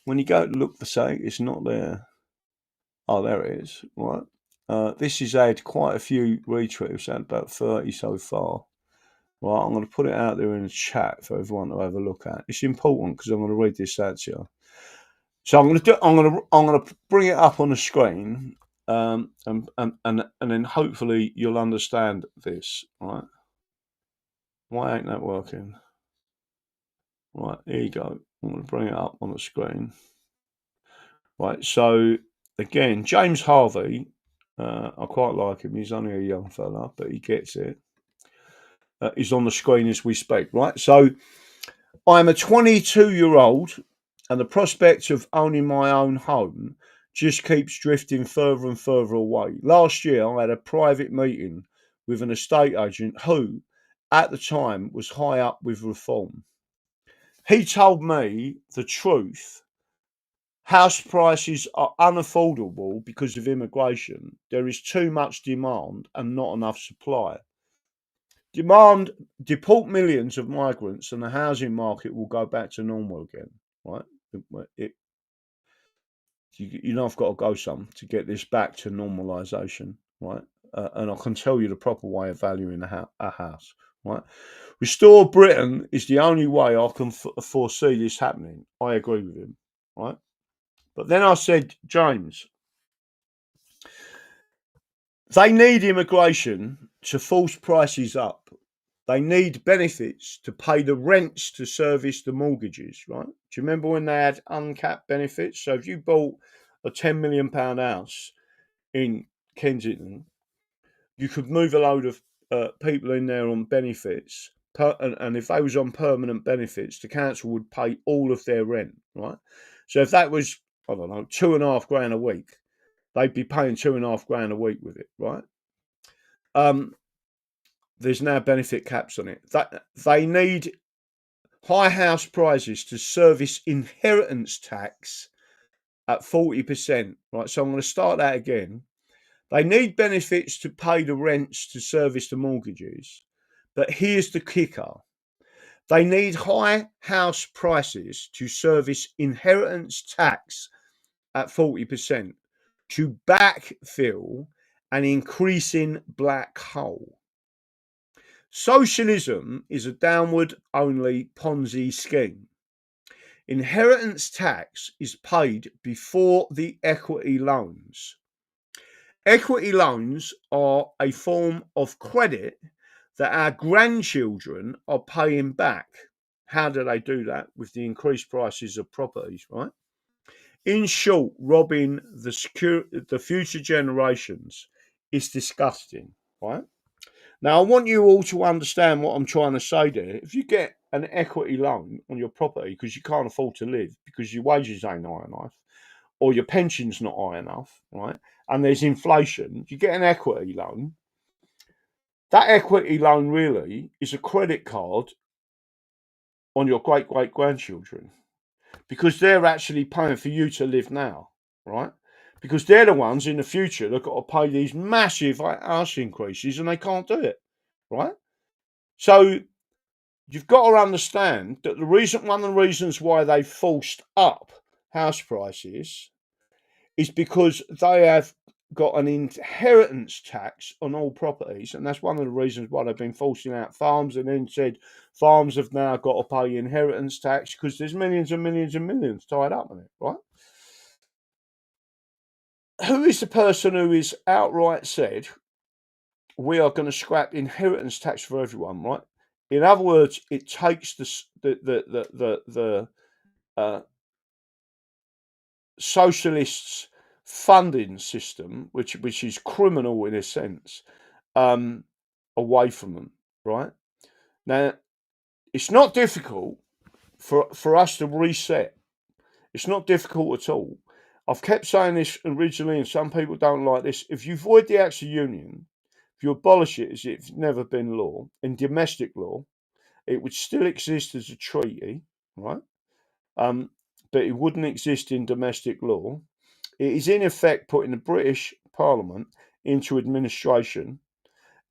When you go to look for something, it's not there. Oh, there it is. Right. This has had quite a few retweets, had about 30 so far. Right, I'm going to put it out there in the chat for everyone to have a look at. It's important because I'm going to read this out to you. So I'm going to bring it up on the screen, and then hopefully you'll understand this. Right? Why ain't that working? Right, here you go. I'm going to bring it up on the screen. Right, so again, James Harvey, I quite like him. He's only a young fella, but he gets it. He's on the screen as we speak, right? So I'm a 22-year-old, and the prospect of owning my own home just keeps drifting further and further away. Last year, I had a private meeting with an estate agent who, at the time, was high up with reform. He told me the truth. House prices are unaffordable because of immigration. There is too much demand and not enough supply. Demand deport millions of migrants and the housing market will go back to normal again, right? You know I've got to go some to get this back to normalisation, right? And I can tell you the proper way of valuing a house, right? Restore Britain is the only way I can foresee this happening. I agree with him, right? But then I said, James, they need immigration to force prices up, they need benefits to pay the rents to service the mortgages, right? Do you remember when they had uncapped benefits? So if you bought a £10 million house in Kensington, you could move a load of people in there on benefits, and if they was on permanent benefits, the council would pay all of their rent, right? So if that was, I don't know, £2.5 grand a week, they'd be paying £2.5 grand a week with it, right? There's now benefit caps on it. That they need high house prices to service inheritance tax at 40%, right? So I'm going to start that again. They need benefits to pay the rents to service the mortgages. But here's the kicker. They need high house prices to service inheritance tax at 40% to backfill an increasing black hole. Socialism is a downward-only Ponzi scheme. Inheritance tax is paid before the equity loans. Equity loans are a form of credit that our grandchildren are paying back. How do they do that? With the increased prices of properties, right? In short, robbing the future generations is disgusting, right? Now, I want you all to understand what I'm trying to say there. If you get an equity loan on your property because you can't afford to live, because your wages ain't high enough, or your pension's not high enough, right? And there's inflation, you get an equity loan. That equity loan really is a credit card on your great-great-grandchildren, because they're actually paying for you to live now, right? Because they're the ones in the future that have got to pay these massive house increases and they can't do it, right? So you've got to understand that one of the reasons why they forced up house prices is because they have got an inheritance tax on all properties, and that's one of the reasons why they've been forcing out farms, and then said farms have now got to pay inheritance tax because there's millions and millions and millions tied up in it, right? Who is the person who is outright said we are going to scrap inheritance tax for everyone, right? In other words, it takes the socialists' funding system, which is criminal in a sense, away from them, right? Now, it's not difficult for us to reset. It's not difficult at all. I've kept saying this originally, and some people don't like this. If you void the Acts of Union, if you abolish it as if it's never been law, in domestic law, it would still exist as a treaty, right? But it wouldn't exist in domestic law. It is in effect putting the British Parliament into administration,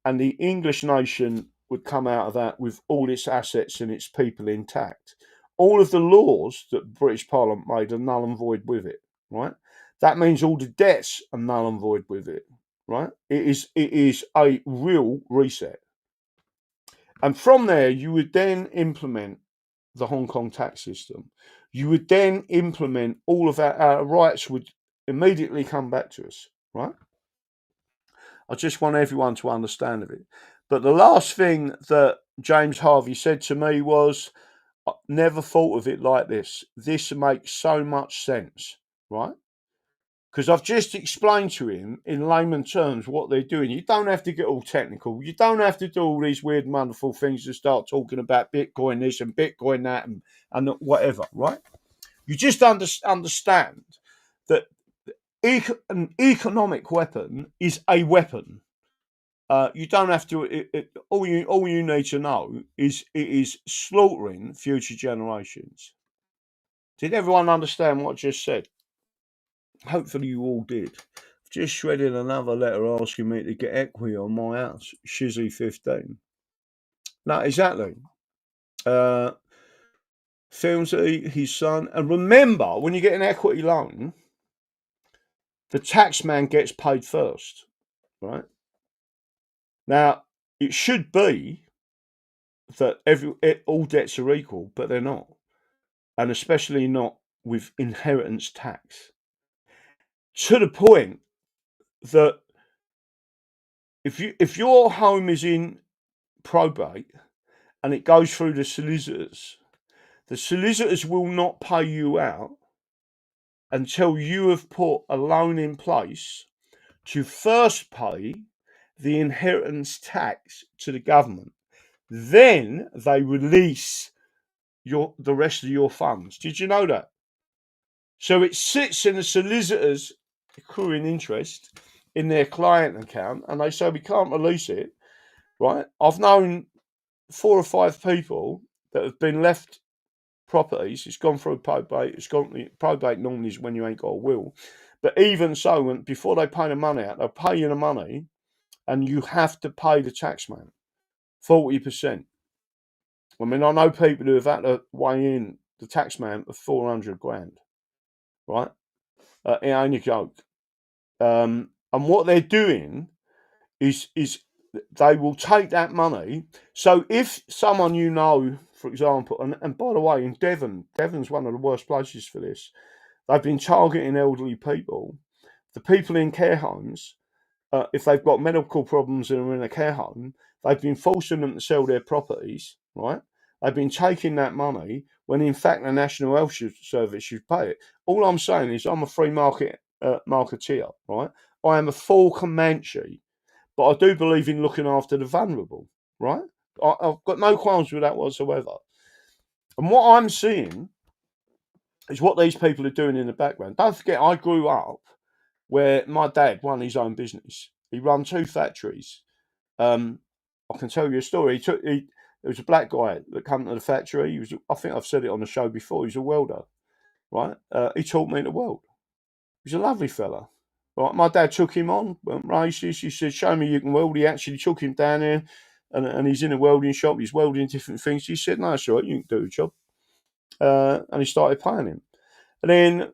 and the English nation would come out of that with all its assets and its people intact. All of the laws that the British Parliament made are null and void with it, right? That means all the debts are null and void with it, right? It is a real reset. And from there, you would then implement the Hong Kong tax system. You would then implement all of our rights would immediately come back to us, right? I just want everyone to understand of it. But the last thing that James Harvey said to me was, I never thought of it like this. This makes so much sense, right? Because I've just explained to him in layman terms what they're doing. You don't have to get all technical. You don't have to do all these weird, wonderful things and start talking about Bitcoin this and Bitcoin that and whatever, right? You just understand that an economic weapon is a weapon. You don't have to. All you need to know is it is slaughtering future generations. Did everyone understand what I just said? Hopefully you all did. I've just shredded another letter asking me to get equity on my house. Shizzy 15. No, exactly. Filmsy, his son. And remember, when you get an equity loan, the tax man gets paid first, right? Now, it should be that all debts are equal, but they're not. And especially not with inheritance tax. To the point that if your home is in probate and it goes through the solicitors will not pay you out until you have put a loan in place to first pay the inheritance tax to the government. Then they release the rest of your funds. Did you know that? So it sits in the solicitors accruing interest in their client account, and they say we can't release it. Right? I've known 4 or 5 people that have been left properties. It's gone through probate. Probate normally is when you ain't got a will, but even so, before they pay the money out, they'll pay you the money, and you have to pay the taxman 40%. I mean, I know people who have had to weigh in the taxman for 400 grand. Right? It ain't a joke. And what they're doing is they will take that money. So if someone you know, for example, and by the way, in Devon's one of the worst places for this. They've been targeting elderly people. The people in care homes, if they've got medical problems and are in a care home, they've been forcing them to sell their properties, right? They've been taking that money when in fact the National Health Service should pay it. All I'm saying is I'm a free market marketeer, right? I am a full Comanche, but I do believe in looking after the vulnerable, right? I've got no qualms with that whatsoever. And what I'm seeing is what these people are doing in the background. Don't forget, I grew up where my dad ran his own business. He ran 2 factories. I can tell you a story. There was a black guy that came to the factory. I think I've said it on the show before. He was a welder, right? He taught me the weld. He was a lovely fella. Right? My dad took him on, went races. He said, "Show me you can weld." He actually took him down there, and he's in a welding shop. He's welding different things. He said, "No, it's all right. You can do the job." And he started paying him. And then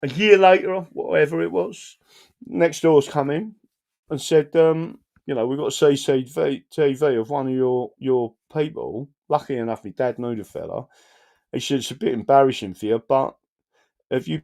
a year later, whatever it was, next door's come in and said, we've got a CCTV of one of your people. Lucky enough, my dad knew the fella. He said, it's a bit embarrassing for you, but if you...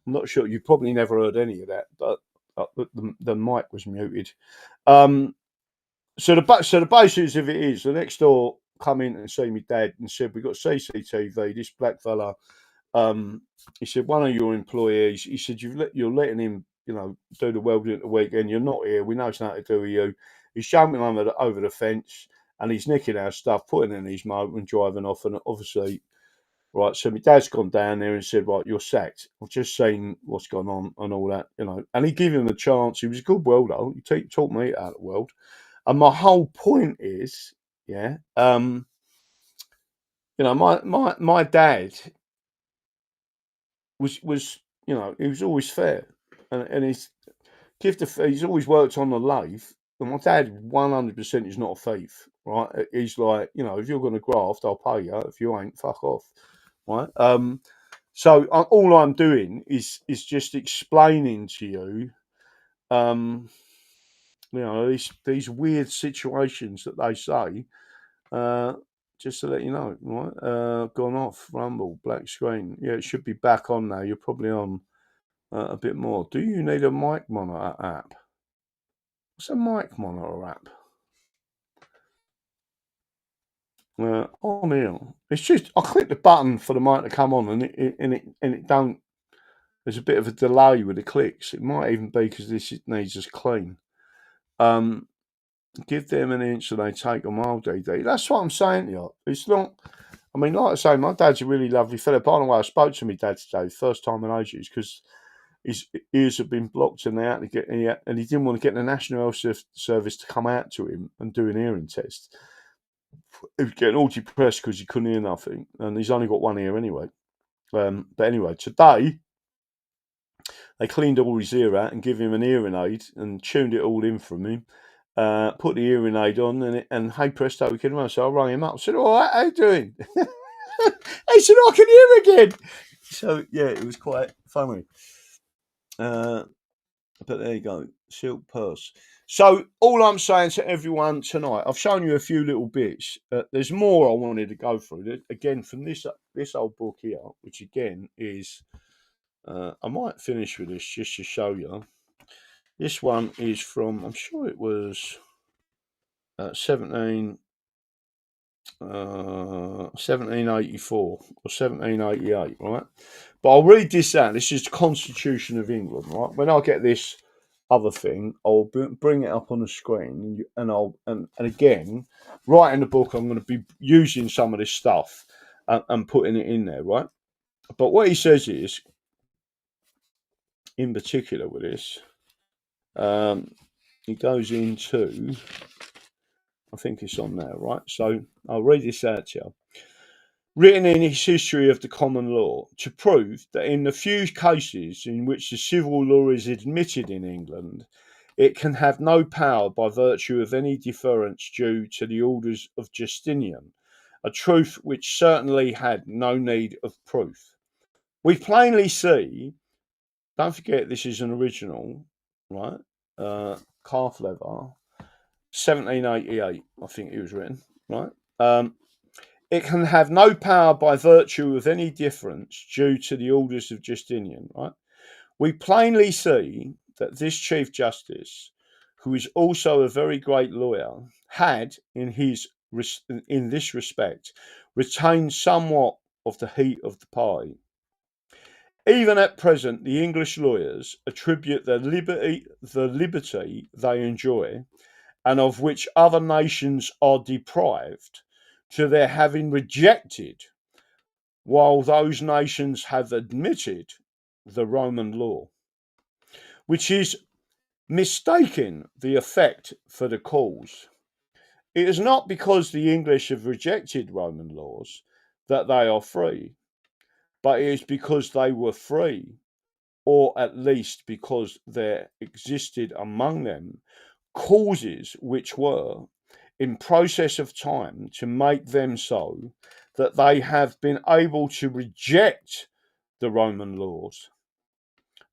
I'm not sure. You probably never heard any of that, but the mic was muted. So the basis of it is the next door come in and see me dad and said, we've got CCTV. This black fella, he said, one of your employees, he said, you're letting him, do the welding at the weekend. You're not here. We know it's nothing to do with you. He's jumping over the fence and he's nicking our stuff, putting it in his motor and driving off. And obviously, right, so my dad's gone down there and said, right, you're sacked. I've just seen what's gone on and all that, And he gave him a chance. He was a good welder. He taught me how to weld. And my whole point is, my dad was he was always fair, and he's always worked on the lathe. And my dad 100% is not a thief, right? He's like, if you're going to graft, I'll pay you. If you ain't, fuck off, right? So all I'm doing is just explaining to you You know, these weird situations that they say, just to let you know, right? Gone off, Rumble, black screen. Yeah, it should be back on now. You're probably on a bit more. Do you need a mic monitor app? What's a mic monitor app? On here, it's just I click the button for the mic to come on, and it don't. There's a bit of a delay with the clicks. It might even be because this needs us clean. Give them an inch and they take a mile, DD. That's what I'm saying to you. It's not. I mean, like I say, my dad's a really lovely fella. By the way, I spoke to my dad today, first time in ages, because his ears had been blocked and they had to get, and he didn't want to get the National Health Service to come out to him and do an hearing test. He was getting all depressed because he couldn't hear nothing, and he's only got one ear anyway. But anyway, today they cleaned all his ear out and gave him an hearing aid and tuned it all in from him. Put the hearing aid on, and hey presto, we can run. So I rang him up. I said, "All right, how you doing?" He said, "I can hear again." So yeah, it was quite funny. But there you go, silk purse. So all I'm saying to everyone tonight, I've shown you a few little bits. There's more I wanted to go through. Again, from this old book here, which again is, I might finish with this just to show you. This one is from, I'm sure it was 1784 or 1788, right? But I'll read this out. This is the Constitution of England, right? When I get this other thing, I'll bring it up on the screen, and again, right in the book, I'm going to be using some of this stuff and putting it in there, right? But what he says is, in particular with this, he goes into, I think it's on there, right? So I'll read this out to you. Written in his history of the common law, to prove that in the few cases in which the civil law is admitted in England, it can have no power by virtue of any deference due to the orders of Justinian, a truth which certainly had no need of proof. We plainly see, don't forget this is an original, right? Calf leather, 1788, I think it was written, right? It can have no power by virtue of any difference due to the orders of Justinian, right? We plainly see that this Chief Justice, who is also a very great lawyer, had, in this respect, retained somewhat of the heat of the pie. Even at present, the English lawyers attribute the liberty they enjoy, and of which other nations are deprived, to their having rejected, while those nations have admitted, the Roman law, which is mistaking the effect for the cause. It is not because the English have rejected Roman laws that they are free, but it is because they were free, or at least because there existed among them causes which were, in process of time, to make them so, that they have been able to reject the Roman laws.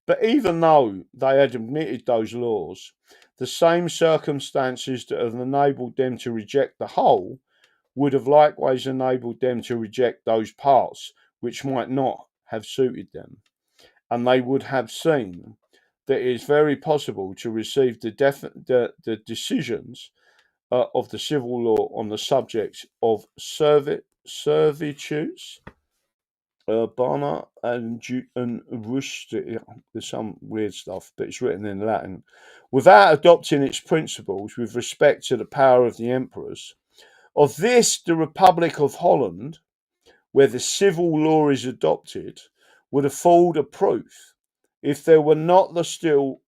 But even though they had admitted those laws, the same circumstances that have enabled them to reject the whole would have likewise enabled them to reject those parts which might not have suited them, and they would have seen that it is very possible to receive the decisions of the civil law on the subject of servitudes, urbana, and rustic. There's some weird stuff, but it's written in Latin, without adopting its principles with respect to the power of the emperors. Of this, the Republic of Holland, where the civil law is adopted, would afford a proof, if there were not the still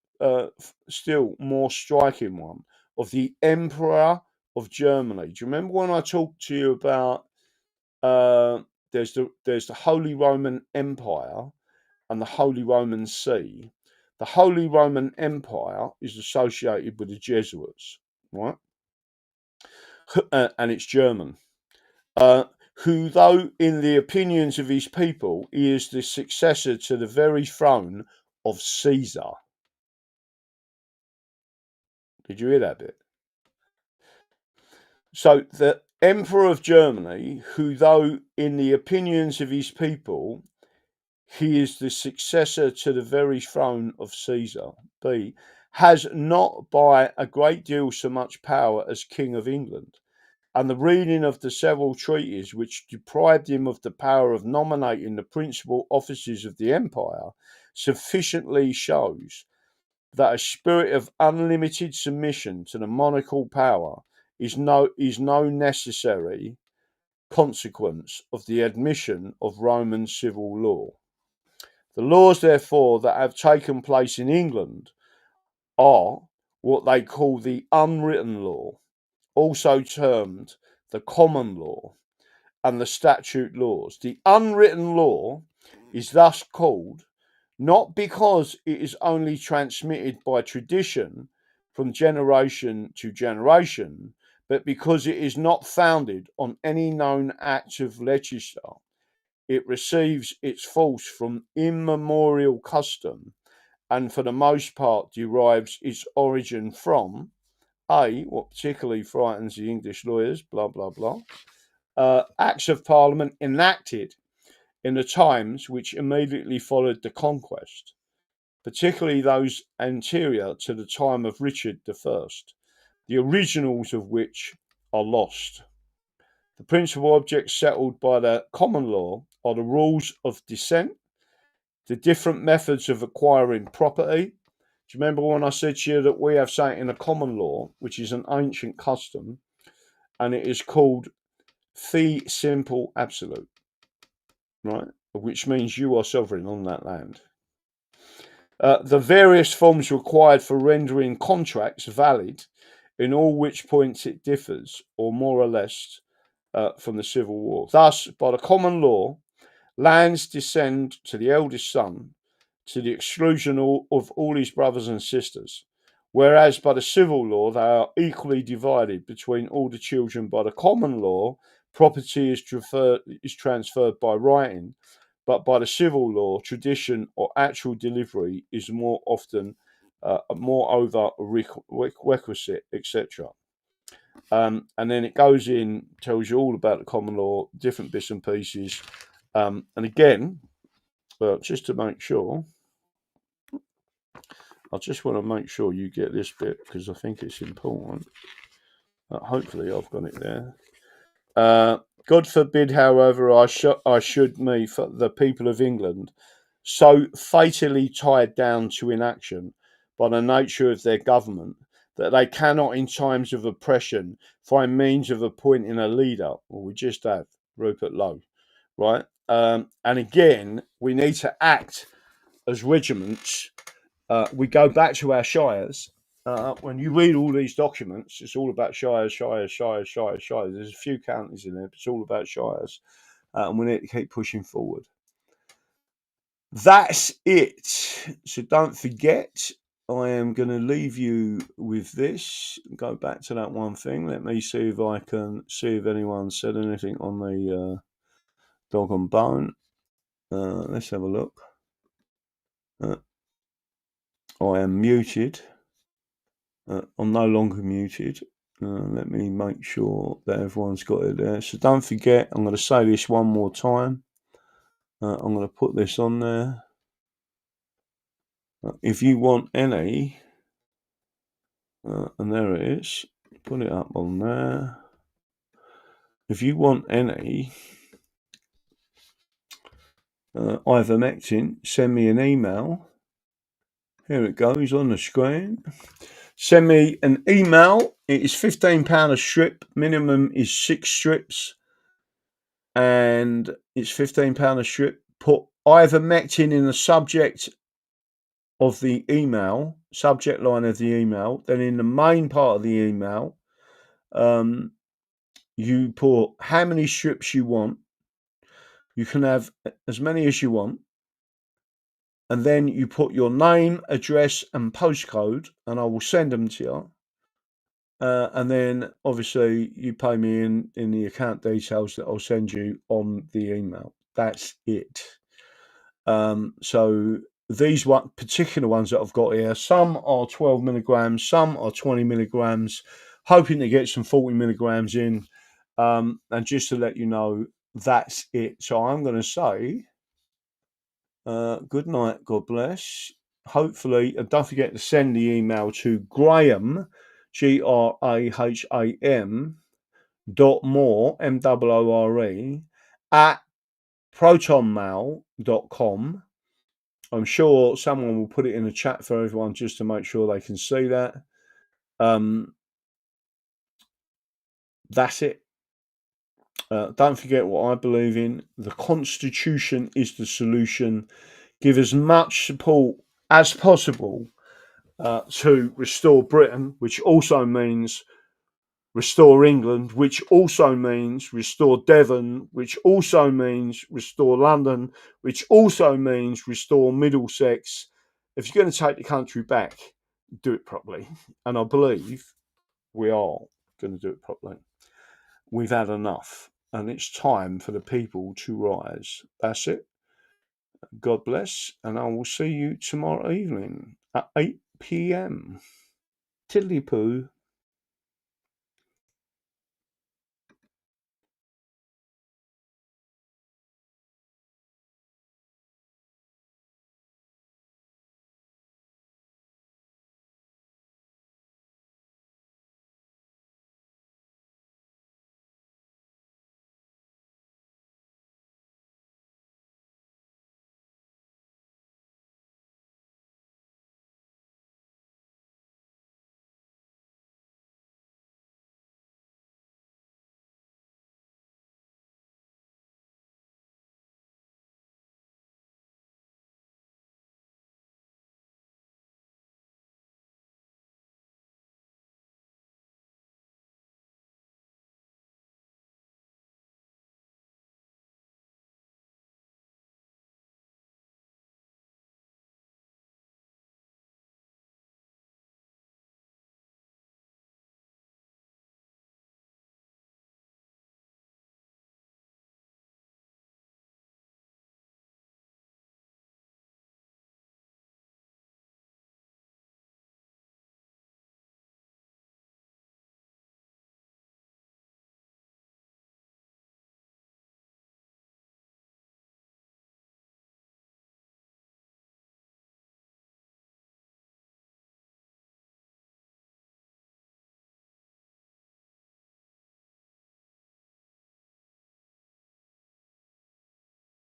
more striking one of the Emperor of Germany. Do you remember when I talked to you about there's the Holy Roman Empire and the Holy Roman See? The Holy Roman Empire is associated with the Jesuits, right? And it's German. Who, though in the opinions of his people, he is the successor to the very throne of Caesar. Did you hear that bit? So the Emperor of Germany, who though in the opinions of his people, he is the successor to the very throne of Caesar, B, has not by a great deal so much power as King of England. And the reading of the several treaties which deprived him of the power of nominating the principal officers of the empire sufficiently shows that a spirit of unlimited submission to the monarchical power is no necessary consequence of the admission of Roman civil law. The laws, therefore, that have taken place in England are what they call the unwritten law, also termed the common law, and the statute laws. The unwritten law is thus called not because it is only transmitted by tradition from generation to generation, but because it is not founded on any known act of legislature. It receives its force from immemorial custom and for the most part derives its origin from A, what particularly frightens the English lawyers, blah, blah, blah, acts of parliament enacted in the times which immediately followed the conquest, particularly those anterior to the time of Richard I, the originals of which are lost. The principal objects settled by the common law are the rules of descent, the different methods of acquiring property. Do you remember when I said to you that we have something in the common law, which is an ancient custom, and it is called fee simple absolute, right? Which means you are sovereign on that land. The various forms required for rendering contracts valid, in all which points it differs, or more or less, from the Civil War. Thus, by the common law, lands descend to the eldest son, to the exclusion of all his brothers and sisters, whereas by the civil law they are equally divided between all the children. By the common law, property is transferred by writing, but by the civil law, tradition or actual delivery is more often moreover requisite, etc. And then it goes in, tells you all about the common law, different bits and pieces. And again, just to make sure, I just want to make sure you get this bit because I think it's important. Hopefully I've got it there. God forbid, however, I should me for the people of England so fatally tied down to inaction by the nature of their government that they cannot in times of oppression find means of appointing a leader. Well, we just have Rupert Lowe, right? And again, we need to act as regiments. We go back to our shires. When you read all these documents, it's all about shires, shires, shires, shires, shires. There's a few counties in there, but it's all about shires. And we need to keep pushing forward. That's it. So don't forget, I am going to leave you with this. Go back to that one thing. Let me see if I can see if anyone said anything on the dog and bone. Let's have a look. I am muted. I'm no longer muted. Let me make sure that everyone's got it there. So don't forget, I'm going to say this one more time. I'm going to put this on there. If you want any, and there it is, put it up on there. If you want any ivermectin, send me an email. Here it goes on the screen. Send me an email. It is £15 a strip. Minimum is 6 strips. And it's £15 a strip. Put ivermectin in the subject of the email, subject line of the email. Then in the main part of the email, you put how many strips you want. You can have as many as you want. And then you put your name, address, and postcode, and I will send them to you. And then, obviously, you pay me in the account details that I'll send you on the email. That's it. So these particular ones that I've got here, some are 12 milligrams, some are 20 milligrams, hoping to get some 40 milligrams in. And just to let you know, that's it. So I'm going to say good night, God bless. Hopefully, and don't forget to send the email to Graham, GRAHAM, .moore, MOORE, at protonmail.com. I'm sure someone will put it in the chat for everyone just to make sure they can see that. That's it. Don't forget what I believe in. The Constitution is the solution. Give as much support as possible to restore Britain, which also means restore England, which also means restore Devon, which also means restore London, which also means restore Middlesex. If you're going to take the country back, do it properly. And I believe we are going to do it properly. We've had enough, and it's time for the people to rise. That's it. God bless, and I will see you tomorrow evening at 8 p.m. Tiddly poo.